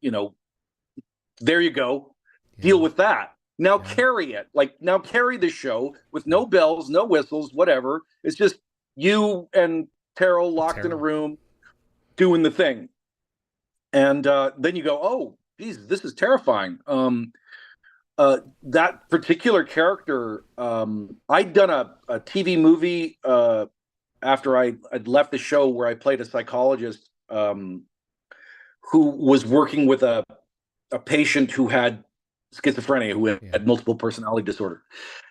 there you go, deal with that. Now carry it, now carry the show with no bells, no whistles, whatever. It's just you and Teryl locked in a room doing the thing. And then you go, oh, geez, this is terrifying. That particular character, I'd done a TV movie after I'd left the show where I played a psychologist who was working with a patient who had schizophrenia, who had multiple personality disorder.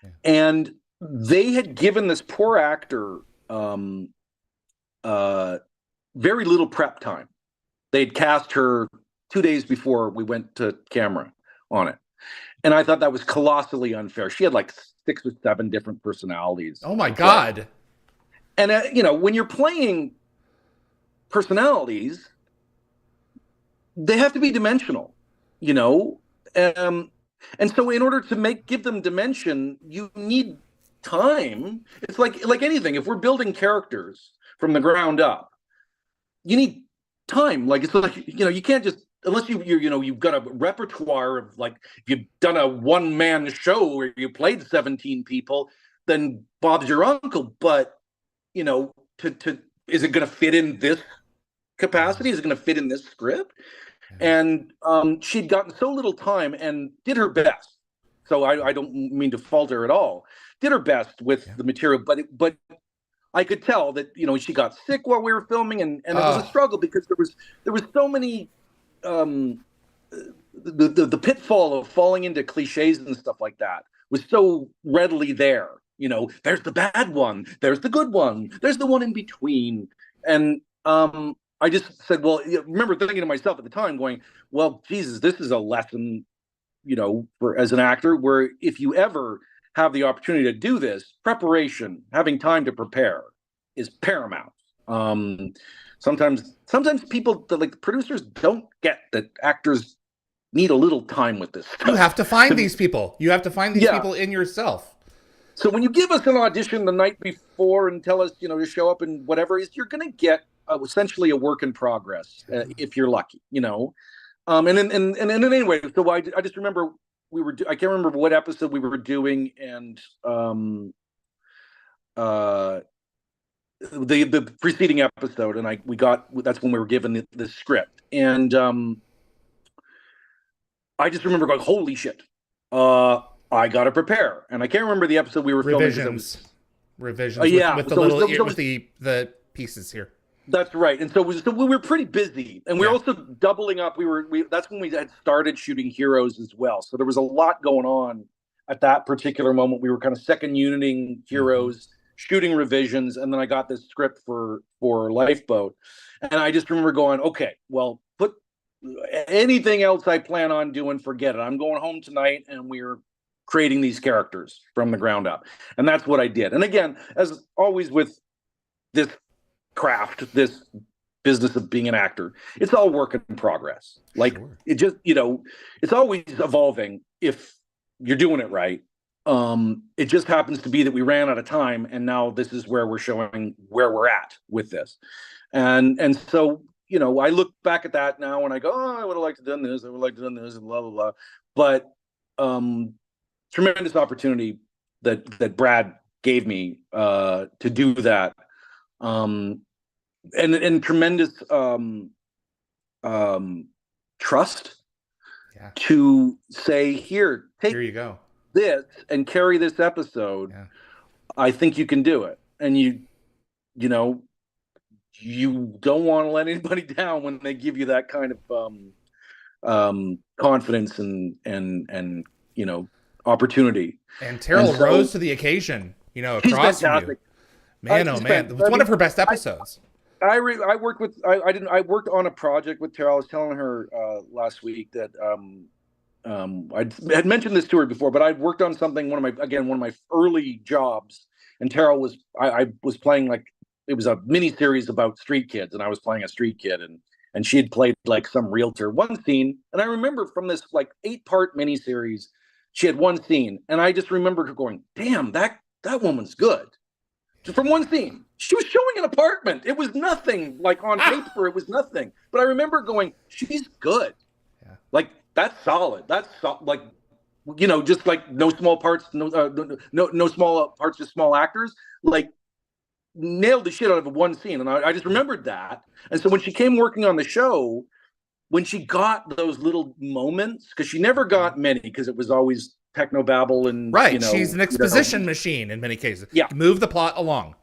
Yeah. And they had given this poor actor very little prep time. They'd cast her 2 days before we went to camera on it. And I thought that was colossally unfair. She had like 6 or 7 different personalities. Oh my God. And, when you're playing personalities, they have to be dimensional, and so in order to give them dimension, you need time. It's like anything. If we're building characters from the ground up, you need time. It's like, you can't just, unless you've got a repertoire of, like, if you've done a one-man show where you played 17 people, then Bob's your uncle. But is it going to fit in this capacity? Is it going to fit in this script? And she'd gotten so little time and did her best. So I don't mean to fault her at all. Did her best with the material, but I could tell that she got sick while we were filming, and it was a struggle because there was so many the pitfall of falling into cliches and stuff like that was so readily there. There's the bad one, there's the good one, there's the one in between, and I just said, well, I remember thinking to myself at the time, going, well, Jesus, this is a lesson, as an actor, where if you ever have the opportunity to do this, preparation, having time to prepare, is paramount. Sometimes people, like producers, don't get that actors need a little time with this stuff. You have to find these people. You have to find these people in yourself. So when you give us an audition the night before and tell us, to show up and whatever, you're going to get essentially a work in progress if you're lucky, and anyway, so I just remember I can't remember what episode we were doing, and the preceding episode, and that's when we were given the script, and I just remember going, holy shit, I gotta prepare. And I can't remember the episode we were filming. Revisions with the pieces here. That's right. And so we were pretty busy, and we were also doubling up. That's when we had started shooting Heroes as well. So there was a lot going on at that particular moment. We were kind of second uniting Heroes, shooting Revisions, and then I got this script for Lifeboat. And I just remember going, okay, well, put anything else I plan on doing, forget it. I'm going home tonight, and we're creating these characters from the ground up. And that's what I did. And again, as always with this craft, this business of being an actor, it's all work in progress. It just, it's always evolving if you're doing it right. It just happens to be that we ran out of time, and now this is where we're showing where we're at with this. And so, I look back at that now and I go, oh, I would have liked to have done this, I would like to have done this, and blah, blah, blah. But tremendous opportunity that Brad gave me to do that. and tremendous trust to say, here you go, this and carry this episode. I think you can do it. And you don't want to let anybody down when they give you that kind of confidence and opporpority. And Teryl rose to the occasion, across from you. Man, oh man, it was one of her best episodes. I worked on a project with Teryl. I was telling her last week that I had mentioned this to her before, but I'd worked on something, one of my early jobs, and Teryl was I was playing, like, it was a mini series about street kids, and I was playing a street kid, and she had played like some realtor one scene, and I remember from this like 8-part mini series, she had one scene, and I just remember her going, damn, that woman's good. From one scene, she was showing an apartment. It was nothing, like on paper, it was nothing. But I remember going, she's good. Yeah. Like, that's solid. That's like, just like no small parts, no small parts, just small actors. Like, nailed the shit out of one scene. And I just remembered that. And so when she came working on the show, when she got those little moments, because she never got many, because it was always technobabble and she's an exposition machine in many cases. Move the plot along.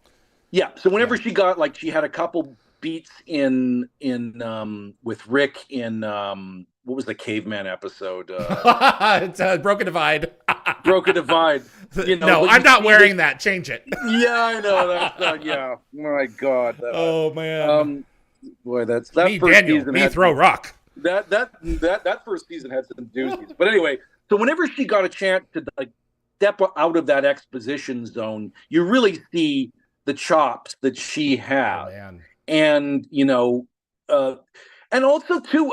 So whenever she got, like, she had a couple beats in with Rick in what was the caveman episode? It's Broken Divide. Broken Divide. No, I'm not wearing that. Change it. Yeah, I know. That's yeah. My God. Man. Boy, that me, first Daniel, season me throw rock. That first season had some doozies. But anyway, so whenever she got a chance to, like, step out of that exposition zone, you really see the chops that she had. And and also too,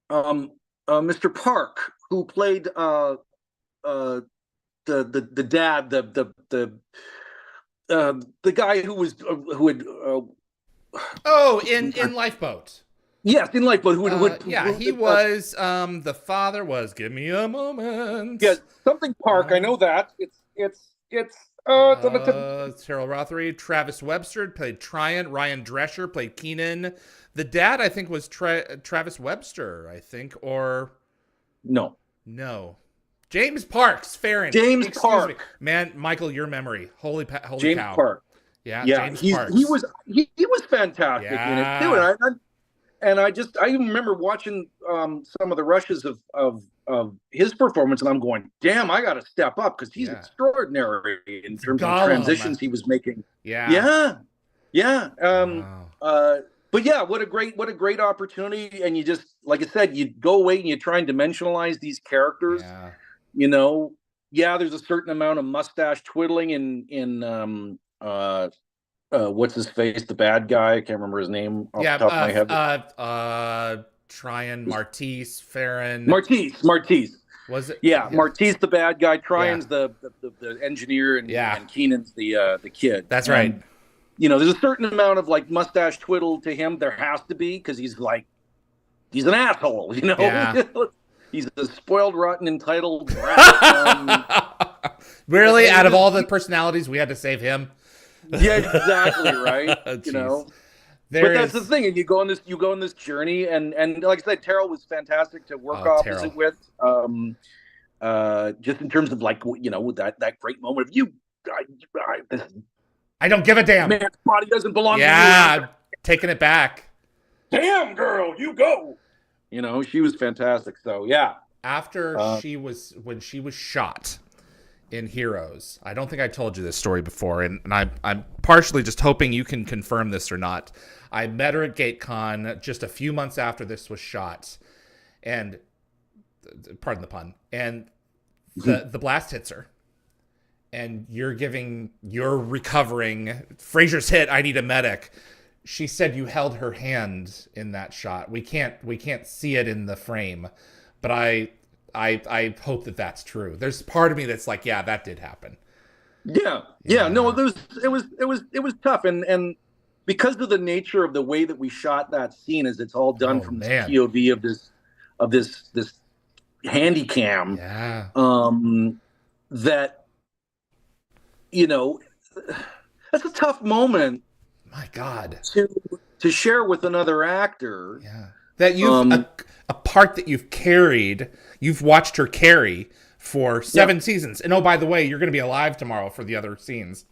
Mr. Park, who played the dad, the guy who had in Lifeboat. Yes, in Lifeboat. He was the father was Give Me a Moment. Yeah, something Park. I know that. It's Teryl Rothery. Travis Webster played Triant. Ryan Drescher played Keenan. The dad, I think, was Travis Webster, I think, or no. James Parks, Farron. James Park. Me. Man, Michael, your memory. Holy James cow. Park. Yeah, James Parks. He was fantastic in it too. And I even remember watching some of the rushes of his performance, and I'm going, damn, I got to step up, because he's extraordinary in terms of transitions he was making. Wow. But yeah, what a great opportunity. And you just, like I said, you go away and you try and dimensionalize these characters. There's a certain amount of mustache twiddling in what's his face, the bad guy, I can't remember his name off the top of my head. Tryon, Martise, Farron. Martise. Was it? Yeah, Martise the bad guy, Tryon's the engineer, and Keenan's the kid. That's right. And, there's a certain amount of, like, mustache twiddle to him. There has to be, because he's an asshole, Yeah. He's a spoiled, rotten, entitled rat. Really, out of all the personalities, we had to save him. Yeah, exactly, right. But that's the thing, and you go on this journey, and like I said, Teryl was fantastic to work opposite with. Just in terms of, like, that great moment of I don't give a damn. Man's body doesn't belong to you. Yeah, taking it back. Damn, girl, you go. She was fantastic. So yeah. After when she was shot in Heroes, I don't think I told you this story before, and I'm partially just hoping you can confirm this or not. I met her at GateCon just a few months after this was shot, and pardon the pun, and the blast hits her, and you're recovering. Fraser's hit. I need a medic. She said you held her hand in that shot. We can't see it in the frame, but I hope that that's true. There's part of me that's like, yeah, that did happen. Yeah. No, it was tough, and because of the nature of the way that we shot that scene, is it's all done from the POV of this handy cam. Yeah. That that's a tough moment My God. To share with another actor. Yeah. That you've a part that you've carried, you've watched her carry for 7 seasons. And oh, by the way, you're going to be alive tomorrow for the other scenes.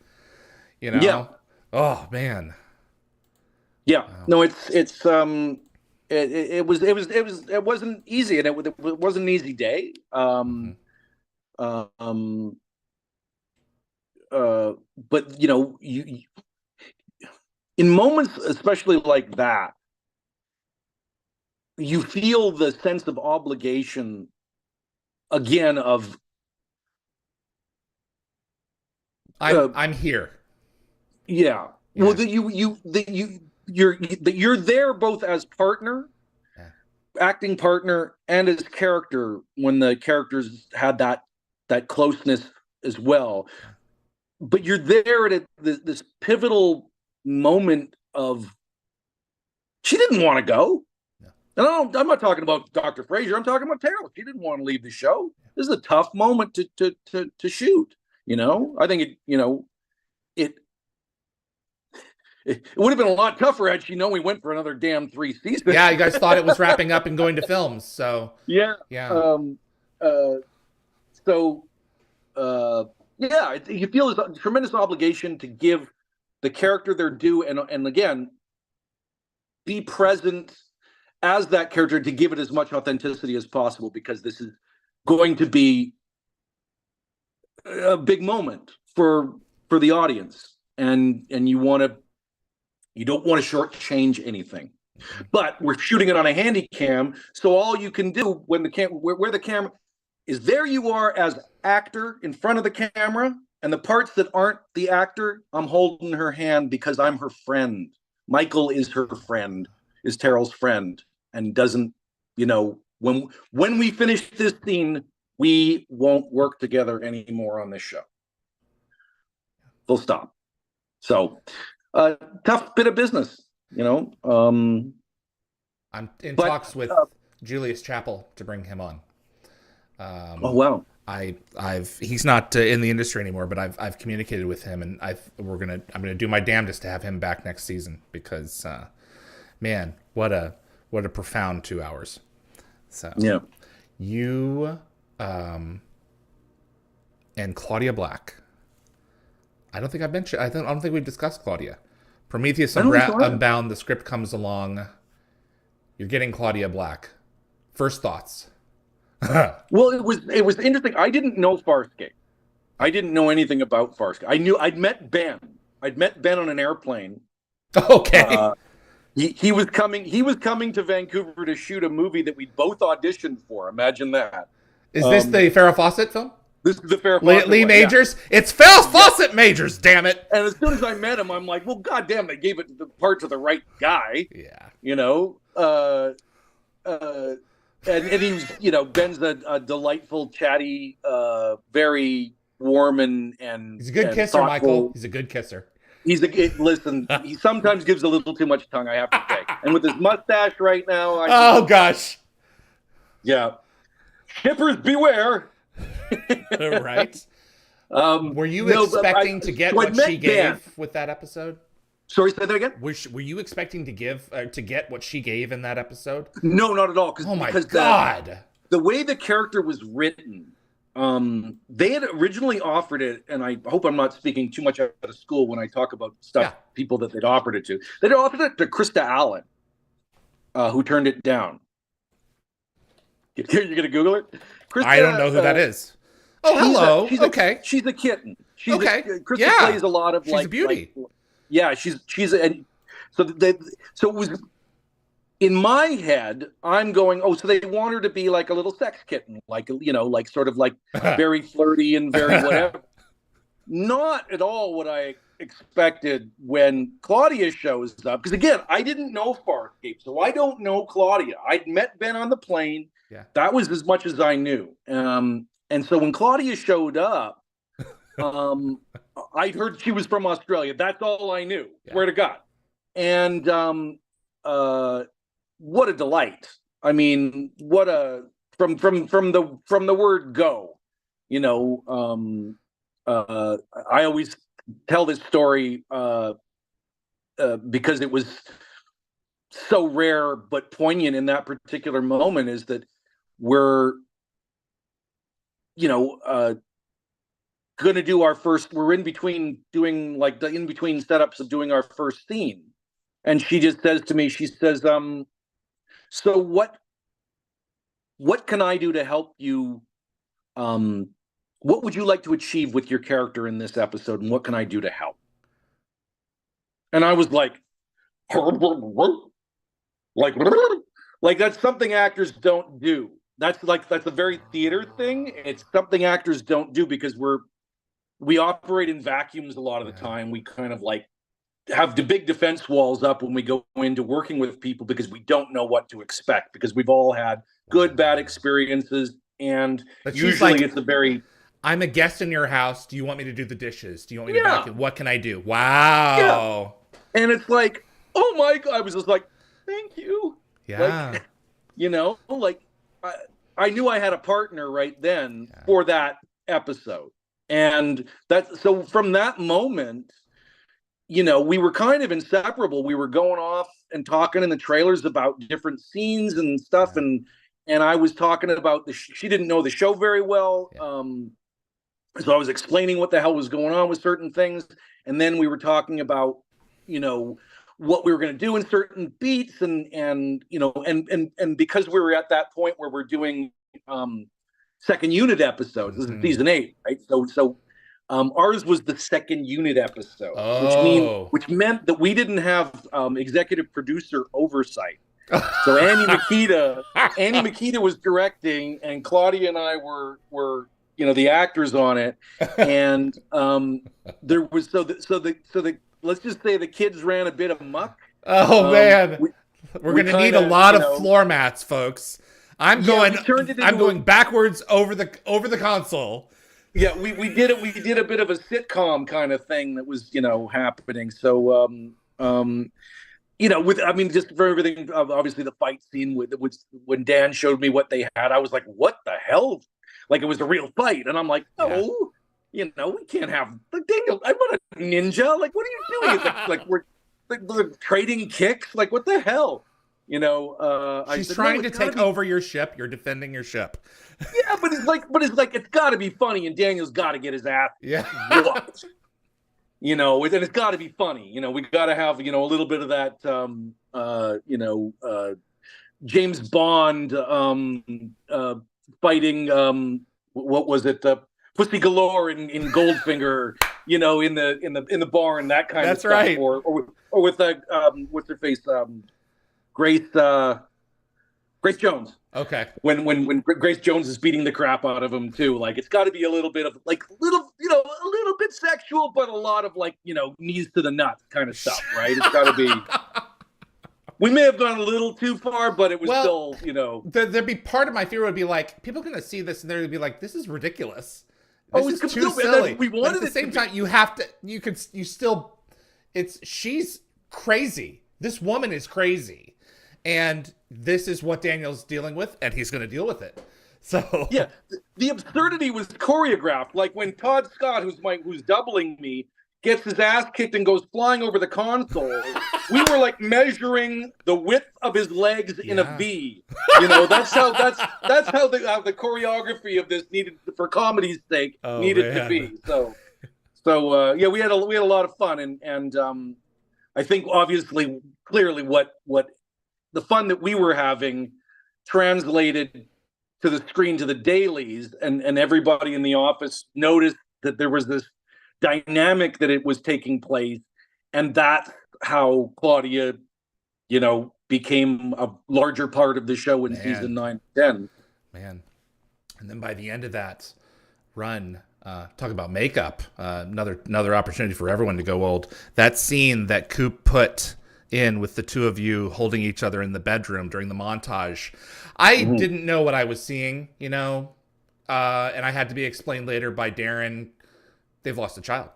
You know? Yeah. Oh, man. Yeah. Wow. No, it wasn't easy, and it wasn't an ezy day. But you in moments especially like that, you feel the sense of obligation again of I'm here. Yeah. Well, that you're there both as partner, acting partner, and as character when the characters had that closeness as well. But you're there at this pivotal moment of she didn't want to go. And I'm not talking about Dr. Fraser. I'm talking about Teryl. She didn't want to leave the show. This is a tough moment to shoot. I think it would have been a lot tougher had she known we went for another damn 3 seasons. Yeah, you guys thought it was wrapping up and going to films, so yeah. You feel a tremendous obligation to give the character their due, and again, be present as that character to give it as much authenticity as possible, because this is going to be a big moment for the audience, and you don't want to shortchange anything. But we're shooting it on a handy cam, so all you can do when where the camera is, there you are as actor in front of the camera, and the parts that aren't the actor, I'm holding her hand because I'm her friend. Michael is her friend, is Teryl's friend, and doesn't, when we finish this scene, we won't work together anymore on this show. Full stop. So, tough bit of business, I'm in talks with Julius Chappell to bring him on. Oh wow! He's not in the industry anymore, but I've communicated with him, and I'm gonna do my damnedest to have him back next season, because, man, what a profound 2 hours. So yeah, you and Claudia Black. I don't think I've mentioned. I don't think we've discussed Claudia. Prometheus Unbound. The script comes along. You're getting Claudia Black. First thoughts. Well, it was interesting. I didn't know Farscape. I didn't know anything about Farscape. I'd met Ben. I'd met Ben on an airplane. Okay. He was coming to Vancouver to shoot a movie that we both auditioned for. Imagine that. Is this the Farrah Fawcett film? This is the Farrah Fawcett Lee one, Majors? Yeah. It's Farrah Fawcett Majors, damn it. And as soon as I met him, I'm like, well, goddamn, they gave it the part to the right guy. Yeah. And he was, Ben's a delightful, chatty, very warm and he's a good kisser, thoughtful. Michael. He's a good kisser. Listen, he sometimes gives a little too much tongue, I have to say. And with his mustache right now. Oh, gosh. Yeah. Shippers beware. Right. Were you expecting to get what she gave with that episode? Sorry, say that again? Were you expecting to get what she gave in that episode? No, not at all. Oh my God. The way the character was written, they had originally offered it, and I hope I'm not speaking too much out of school when I talk about people that they'd offered it to. They'd offered it to Krista Allen, who turned it down. You're going to Google it? Krista, I don't know who that is. Oh, hello. Okay. She's a kitten. Krista plays a lot of she's a beauty. She's it was in my head. I'm going, so they want her to be like a little sex kitten, like sort of like very flirty and very whatever. Not at all what I expected when Claudia shows up, because again, I didn't know Farscape, so I don't know Claudia. I'd met Ben on the plane. Yeah, that was as much as I knew. And so when Claudia showed up, I'd heard she was from Australia. That's all I knew. Yeah. Swear to God. And what a delight. I mean, what a from the word go. I always tell this story. because it was so rare but poignant in that particular moment, is that we're, going to do our first, we're in between doing like the in between setups of doing our first scene. And she just says to me, she says, so what can I do to help you? What would you like to achieve with your character in this episode? And what can I do to help? And I was like, like that's something actors don't do. That's a very theater thing. It's something actors don't do because we operate in vacuums a lot of the time. We kind of like have the big defense walls up when we go into working with people because we don't know what to expect, because we've all had good, bad experiences. And but usually it's a very... I'm a guest in your house. Do you want me to do the dishes? Do you want me to vacuum? What can I do? Wow. Yeah. And it's like, oh my God. I was just like, thank you. Yeah. Like, I knew I had a partner right then for that episode. And so from that moment, we were kind of inseparable. We were going off and talking in the trailers about different scenes and stuff. And I was talking about she didn't know the show very well. So I was explaining what the hell was going on with certain things. And then we were talking about, what we were going to do in certain beats and because we were at that point where we're doing second unit episodes. This is season 8, right? So ours was the second unit episode, which meant that we didn't have executive producer oversight. So Annie Makita was directing, and Claudia and I were the actors on it. And there was the let's just say the kids ran a bit amok. Oh man, we're gonna need a lot of floor mats, folks. I'm going backwards over the console. Yeah, we did it. We did a bit of a sitcom kind of thing that was happening. So just for everything, obviously the fight scene with when Dan showed me what they had, I was like, what the hell? Like it was a real fight, and I'm like, no, we can't have Daniel. I'm not a ninja. Like, what are you doing? Like we're trading kicks. Like, what the hell? She's trying to take over your ship. You're defending your ship. Yeah, but it's like it's got to be funny, and Daniel's got to get his ass whooped. And it's got to be funny. We got to have a little bit of that. James Bond fighting. What was it? Pussy Galore in Goldfinger. In the barn, that kind of stuff. That's right. Or with what's her face? Grace Jones. Okay. When Grace Jones is beating the crap out of him too, like it's got to be a little bit of a little bit sexual, but a lot of knees to the nuts kind of stuff, right? It's got to be. We may have gone a little too far, but it was still, There'd be part of my fear would be like, people are going to see this and they'd be like, this is ridiculous. This is too silly. We wanted but at the same time, she's crazy. This woman is crazy. And this is what Daniel's dealing with, and he's going to deal with it. So yeah, the absurdity was choreographed. Like when Todd Scott, who's doubling me, gets his ass kicked and goes flying over the console, we were like measuring the width of his legs in a V. That's how the choreography of this needed, for comedy's sake, needed to be. So we had a lot of fun, and I think obviously clearly what the fun that we were having translated to the screen, to the dailies, and everybody in the office noticed that there was this dynamic that it was taking place, and that's how Claudia, became a larger part of the show in season 9 and 10. Man, and then by the end of that run, talk about makeup, another opportunity for everyone to go old. That scene that Coop put in with the two of you holding each other in the bedroom during the montage, I didn't know what I was seeing, and I had to be explained later by Darren. They've lost a child.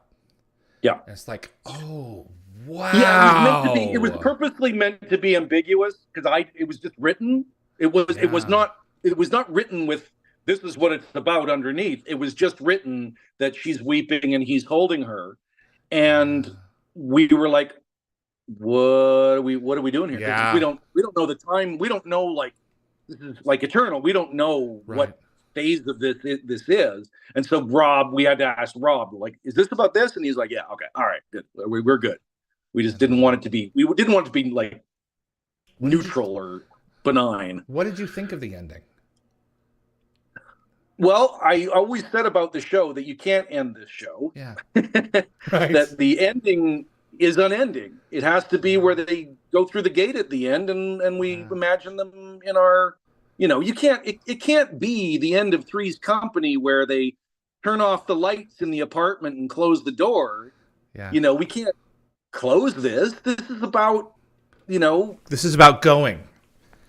Yeah. And it's like, oh, wow. Yeah, it was purposely meant to be ambiguous because it was just written. It was not written with, this is what it's about underneath. It was just written that she's weeping and he's holding her. And we were like, what are we doing here? Yeah. We don't know the time. We don't know, like, this is like Eternal. We don't know what phase of this is. And so we had to ask Rob, like, is this about this? And he's like, yeah, okay, all right, good. We're good. We just didn't want it to be. We didn't want it to be like neutral or benign. What did you think of the ending? Well, I always said about the show that you can't end this show. Yeah. That the ending is unending. It has to be where they go through the gate at the end, and we imagine them in our, you can't. It can't be the end of Three's Company where they turn off the lights in the apartment and close the door. Yeah. We can't close this. This is about, This is about going.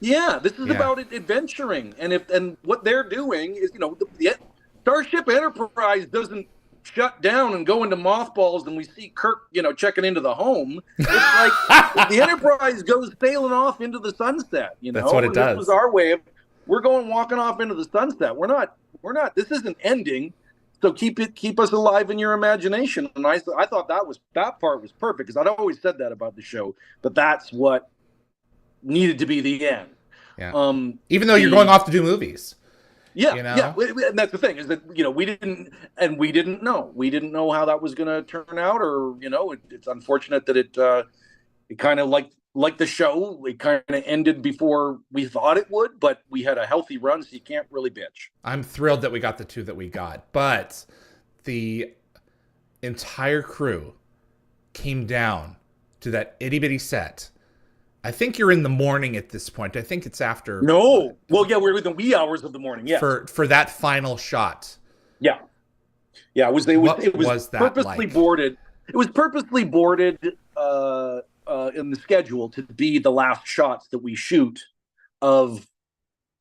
Yeah, this is about adventuring, and what they're doing is, the Starship Enterprise doesn't shut down and go into mothballs, and we see Kirk, checking into the home. It's like the Enterprise goes sailing off into the sunset. That's what it does. This was our way of we're walking off into the sunset. We're not. This isn't ending. So keep us alive in your imagination. And I thought that part was perfect, because I'd always said that about the show, but that's what needed to be the end. Yeah. Even though you're going off to do movies. Yeah. Yeah. And that's the thing, is that, we didn't know how that was going to turn out, or, it's unfortunate that it kind of like the show, it kind of ended before we thought it would, but we had a healthy run, so you can't really bitch. I'm thrilled that we got the two that we got, but the entire crew came down to that itty bitty set. I think you're in the morning at this point. I think it's after. No. Well, yeah, we're in the wee hours of the morning. Yeah. For that final shot. Yeah. Yeah. It was purposely like? boarded. It was purposely boarded in the schedule to be the last shots that we shoot of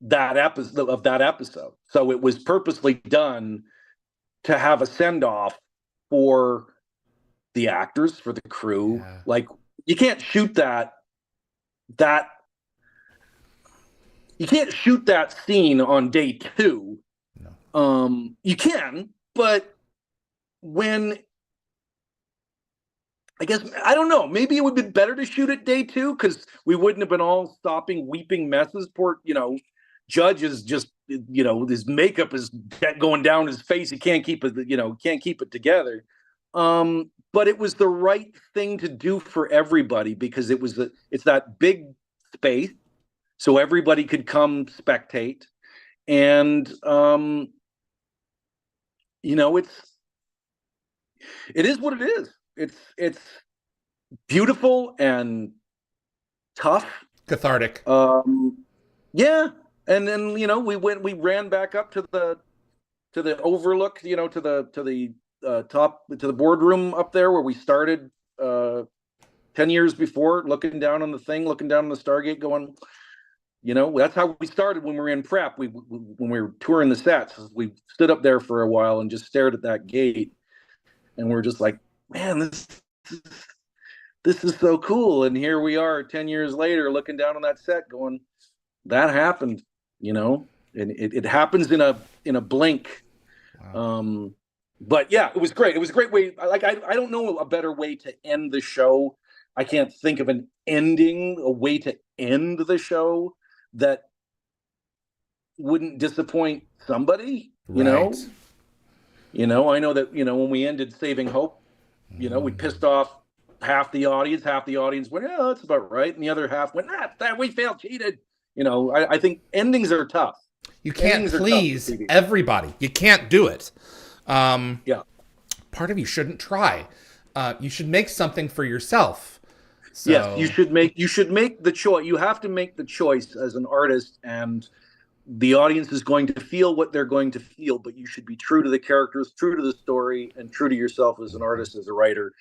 that episode. So it was purposely done to have a send off for the actors, for the crew. Yeah. Like, you can't shoot that you can't shoot that scene on day 2. No. You can, but when, I guess, I don't know, maybe it would be better to shoot it day 2, because we wouldn't have been all stopping weeping messes. Poor, Judge is just, his makeup is going down his face. He can't keep it together. But it was the right thing to do for everybody, because it's that big space, so everybody could come spectate, and it is what it is. It's beautiful and tough, cathartic. Yeah, and then we ran back up to the overlook, to the top, to the boardroom up there where we started 10 years before, looking down on the Stargate, going, that's how we started when we were in prep. When we were touring the sets, we stood up there for a while and just stared at that gate, and we're just like, man, this is so cool. And here we are 10 years later, looking down on that set, going, that happened, and it happens in a blink. Wow. But yeah, it was great. It was a great way. I don't know a better way to end the show. I can't think of a way to end the show that wouldn't disappoint somebody, right. I know that, when we ended Saving Hope, we pissed off half the audience went, yeah, that's about right. And the other half went, we failed, cheated. I think endings are tough. You can't please everybody. You can't do it. Yeah. Part of you shouldn't try. You should make something for yourself. So... Yes, you should make the choice. You have to make the choice as an artist, and the audience is going to feel what they're going to feel, but you should be true to the characters, true to the story, and true to yourself as an artist, as a writer.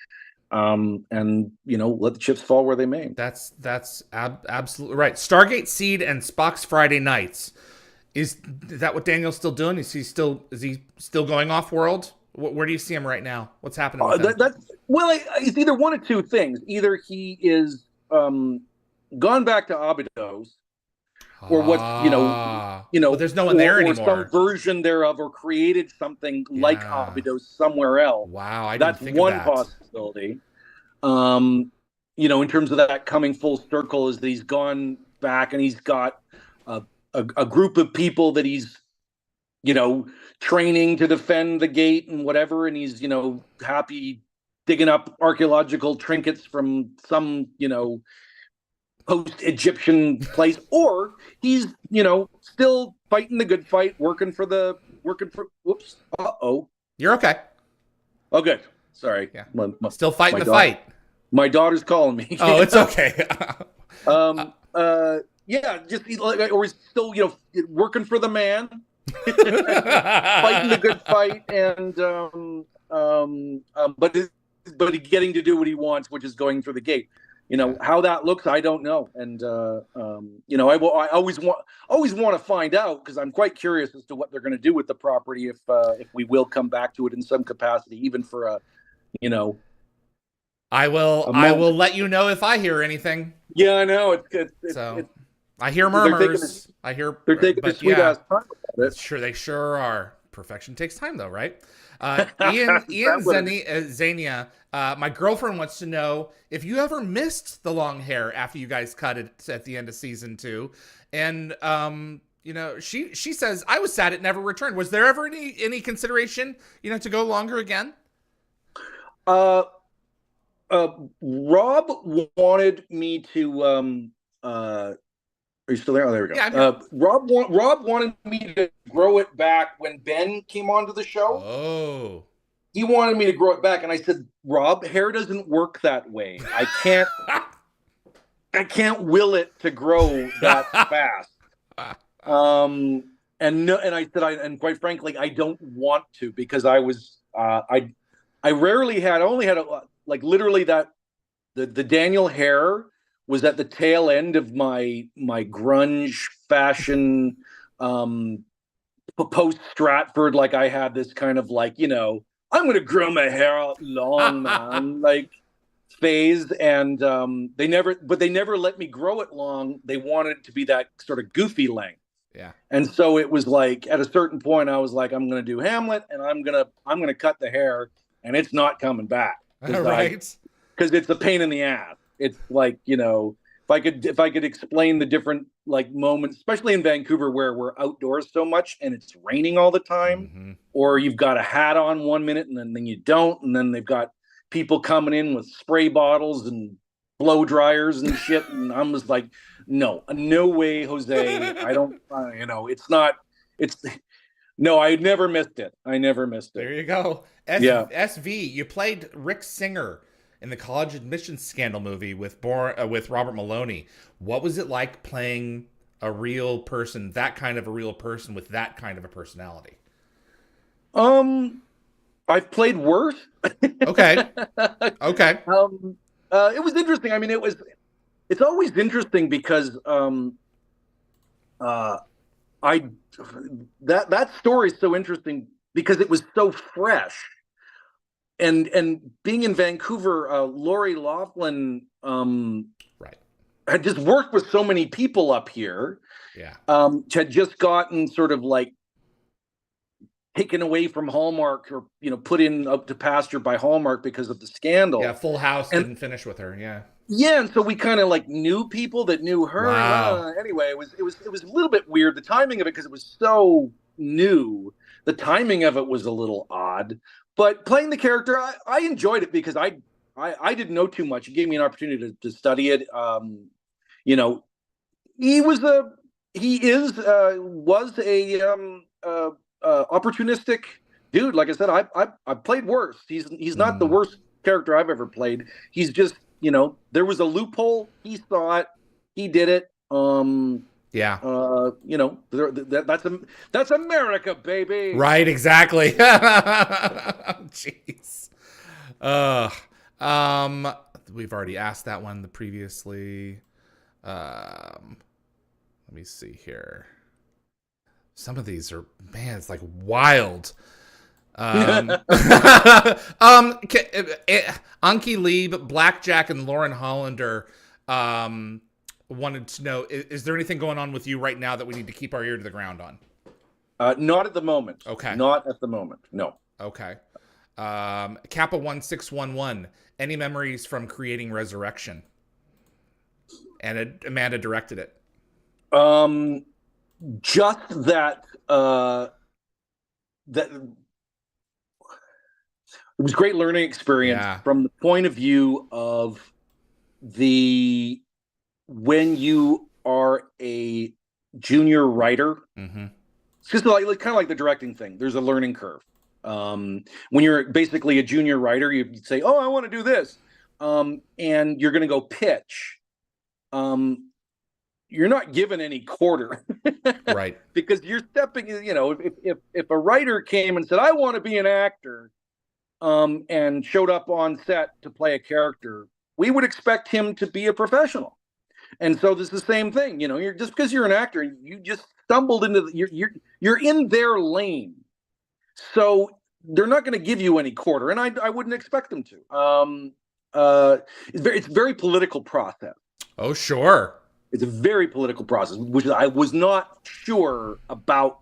And let the chips fall where they may. That's absolutely right. Stargate Seed and Spock's Friday Nights. Is that what Daniel's still doing? Is he still going off world? Where do you see him right now? What's happening with him? It's either one of two things. Either he is gone back to Overdosing, or but there's no one there anymore, or some version thereof, or created something like Overdosing somewhere else. Wow, that's one possibility. in terms of that coming full circle, is that he's gone back and he's got a group of people that he's, training to defend the gate and whatever. And he's, happy digging up archaeological trinkets from some, post-Egyptian place, or he's, still fighting the good fight, working for, whoops. Uh-oh. You're okay. Oh, good. Sorry. Yeah. Still fighting the fight. My daughter's calling me. Oh, it's okay. Yeah, just or he's still, working for the man, fighting the good fight, and but getting to do what he wants, which is going through the gate. How that looks, I don't know, and I always want to find out, because I'm quite curious as to what they're going to do with the property, if we will come back to it in some capacity, even for a, I will let you know if I hear anything. Yeah, I know. I hear murmurs. They're taking a sweet ass time with it. Sure, they sure are. Perfection takes time, though, right? Ian Zania, my girlfriend wants to know if you ever missed the long hair after you guys cut it at the end of season 2, and she says, I was sad it never returned. Was there ever any consideration, to go longer again? Rob wanted me to are you still there? Oh, there we go. Yeah, Rob wanted me to grow it back when Ben came onto the show. Oh. He wanted me to grow it back, and I said, Rob, hair doesn't work that way. I can't will it to grow that fast. And I said, and quite frankly, I don't want to, because I was I only had literally that the Daniel hair was at the tail end of my grunge fashion, post Stratford. Like, I had this kind of I'm going to grow my hair out long, man, phase. And they never let me grow it long. They wanted it to be that sort of goofy length. Yeah. And so it was at a certain point, I was like, I'm going to do Hamlet, and I'm going to cut the hair, and it's not coming back. Right. Because it's a pain in the ass. It's if I could explain the different moments, especially in Vancouver, where we're outdoors so much and it's raining all the time, mm-hmm. or you've got a hat on 1 minute and then you don't, and then they've got people coming in with spray bottles and blow dryers and shit, and I'm just like, no way, Jose. I don't, no, I never missed it. There you go. SV, you played Rick Singer in the college admissions scandal movie with Robert Maloney. What was it like playing a real person, that kind of a real person with that kind of a personality? I've played worse. Okay. It was interesting. I mean, it's always interesting because that story is so interesting because it was so fresh. And being in Vancouver, Lori Loughlin right. had just worked with so many people up here. Yeah. Had just gotten sort of taken away from Hallmark, or put in up to pasture by Hallmark because of the scandal. Yeah, Full House didn't finish with her. Yeah. Yeah, and so we kind of knew people that knew her. Wow. Anyway, it was a little bit weird, the timing of it, because it was so new. The timing of it was a little odd. But playing the character, I enjoyed it because I didn't know too much. It gave me an opportunity to study it. He was a opportunistic dude. Like I said, I played worse. He's not the worst character I've ever played. He's just, there was a loophole. He saw it. He did it. Yeah. That's America, baby. Right, exactly. Jeez. We've already asked that one previously. Let me see here. Some of these are, man, it's wild. Anki Lieb, Blackjack, and Lauren Hollander wanted to know, is there anything going on with you right now that we need to keep our ear to the ground on? Not at the moment. Okay. Not at the moment. No. Okay. Kappa 1611. Any memories from creating Resurrection? And Amanda directed it. Just that that it was a great learning experience from the point of view of when you are a junior writer. It's just like kind of like the directing thing. There's a learning curve. When you're basically a junior writer, you say, "Oh, I want to do this," and you're going to go pitch. You're not given any quarter, right? Because you're stepping. If a writer came and said, "I want to be an actor," and showed up on set to play a character, we would expect him to be a professional. And so this is the same thing. You're just because you're an actor, you just stumbled into you're in their lane. So they're not going to give you any quarter, and I wouldn't expect them to. It's very political process. Oh, sure. It's a very political process, which I was not sure about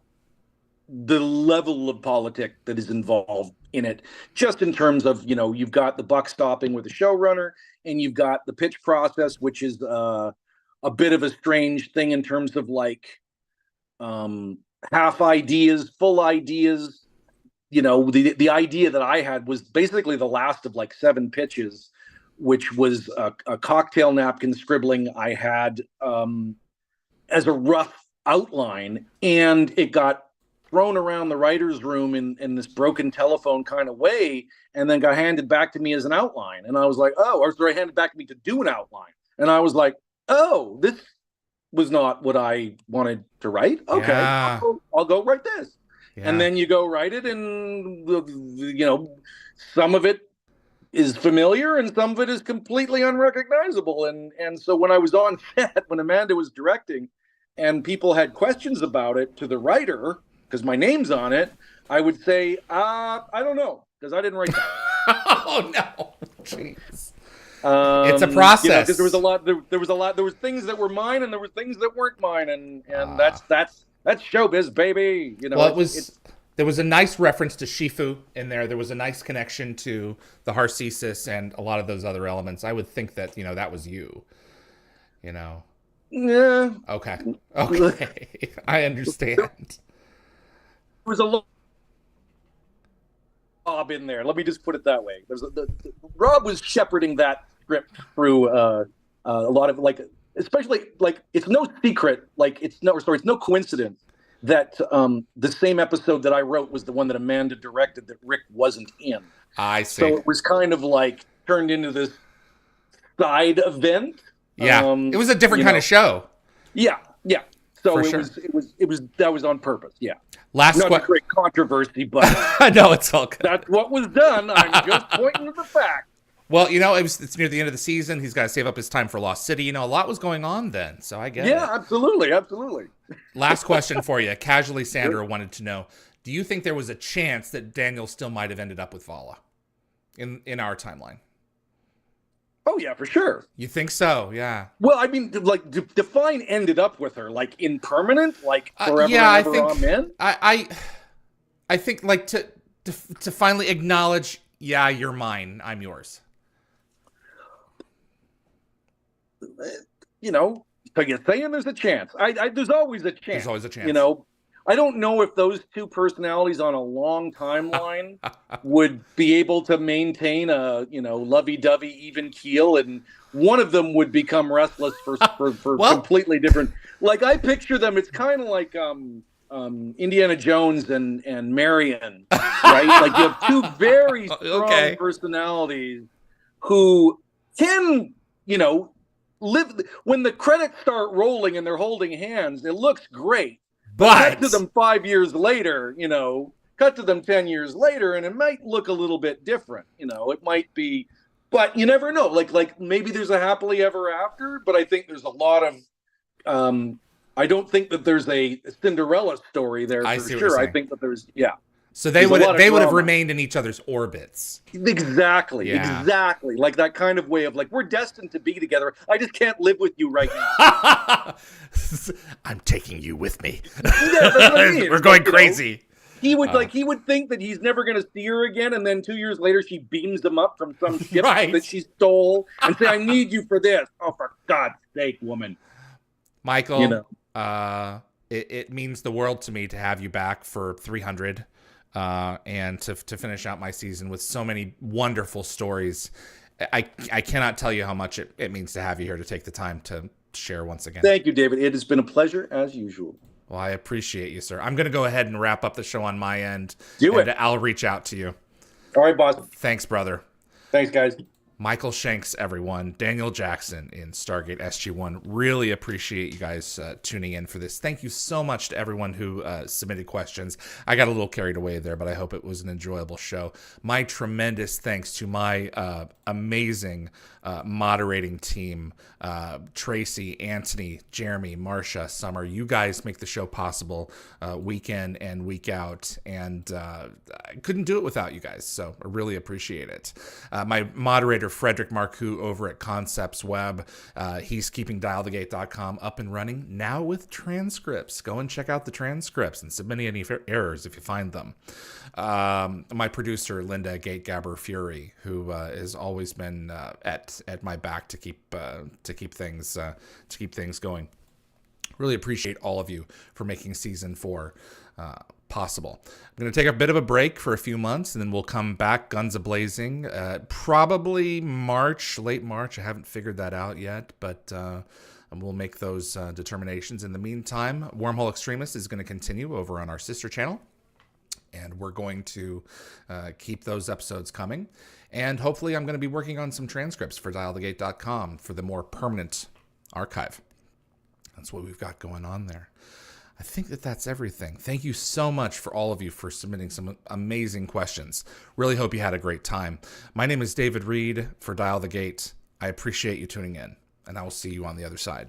the level of politics that is involved in it, just in terms of, you've got the buck stopping with the showrunner, and you've got the pitch process, which is a bit of a strange thing in terms of half ideas, full ideas. The idea that I had was basically the last of 7 pitches, which was a cocktail napkin scribbling I had as a rough outline, and it got thrown around the writer's room in this broken telephone kind of way, and then got handed back to me as an outline. And I was like, oh, or sorry, handed back to me to do an outline. And I was like, oh, this was not what I wanted to write. Okay, yeah. I'll go write this. Yeah. And then you go write it, and some of it is familiar and some of it is completely unrecognizable. And so when I was on set, when Amanda was directing, and people had questions about it to the writer, because my name's on it, I would say, I don't know, because I didn't write that. Oh no, jeez. It's a process. Because there was things that were mine, and there were things that weren't mine, and that's showbiz, baby. Well, there was a nice reference to Shifu in there. There was a nice connection to the Harcesis and a lot of those other elements. I would think that that was you. Yeah. Okay. I understand. There was a Rob in there. Let me just put it that way. Rob was shepherding that script through a lot of especially it's no secret. It's no coincidence that the same episode that I wrote was the one that Amanda directed that Rick wasn't in. I see. So it was kind of turned into this side event. Yeah, it was a different kind of show. Yeah. So it was that was on purpose. Yeah. Not to create controversy, but no, it's all good. That's what was done. I'm just pointing to the fact. Well, it's near the end of the season. He's got to save up his time for Lost City. A lot was going on then, so I get it. Yeah, absolutely. Last question for you. Casually Sandra wanted to know, do you think there was a chance that Daniel still might have ended up with Vala in our timeline? Oh, yeah, for sure. You think so? Yeah. Well, I mean, define ended up with her, impermanent, forever yeah, and ever, amen? I think, to finally acknowledge, yeah, you're mine, I'm yours. So you're saying there's a chance. There's always a chance. There's always a chance. I don't know if those two personalities on a long timeline would be able to maintain a, lovey-dovey, even keel, and one of them would become restless for completely different. I picture them. It's kind of like Indiana Jones and Marion, right? You have two very strong personalities who can, live. When the credits start rolling and they're holding hands, it looks great. But cut to them 5 years later, cut to them 10 years later, and it might look a little bit different. It might be, but you never know. Maybe there's a happily ever after, but I think there's a lot of, I don't think that there's a Cinderella story there for sure. I think that there's, So they would have remained in each other's orbits. Exactly. That kind of way of we're destined to be together. I just can't live with you right now. I'm taking you with me. Yeah, that's what I mean. We're going crazy. he would think that he's never going to see her again, and then 2 years later she beams him up from some ship that she stole and say, "I need you for this." Oh, for God's sake, woman! Michael, it means the world to me to have you back for 300, and to finish out my season with so many wonderful stories. I cannot tell you how much it means to have you here to take the time to share once again. Thank you, David. It has been a pleasure as usual. Well, I appreciate you, sir. I'm going to go ahead and wrap up the show on my end. Do it. I'll reach out to you. All right, boss. Thanks, brother. Thanks, guys. Michael Shanks, everyone. Daniel Jackson in Stargate SG-1. Really appreciate you guys tuning in for this. Thank you so much to everyone who submitted questions. I got a little carried away there, but I hope it was an enjoyable show. My tremendous thanks to my amazing moderating team, Tracy, Anthony, Jeremy, Marcia, Summer. You guys make the show possible week in and week out, and I couldn't do it without you guys, so I really appreciate it. My moderator, Frederick Marcoux, over at Concepts Web. He's keeping dialthegate.com up and running now with transcripts. Go and check out the transcripts and submit any errors if you find them. My producer, Linda Gategabber Fury, who has always been at my back to keep things going. Really appreciate all of you for making season 4 possible. I'm going to take a bit of a break for a few months, and then we'll come back guns a-blazing. Probably late March. I haven't figured that out yet, but we'll make those determinations. In the meantime, Wormhole Extremist is going to continue over on our sister channel, and we're going to keep those episodes coming. And hopefully I'm going to be working on some transcripts for dialthegate.com for the more permanent archive. That's what we've got going on there. I think that's everything. Thank you so much for all of you for submitting some amazing questions. Really hope you had a great time. My name is David Reed for Dial the Gate. I appreciate you tuning in, and I will see you on the other side.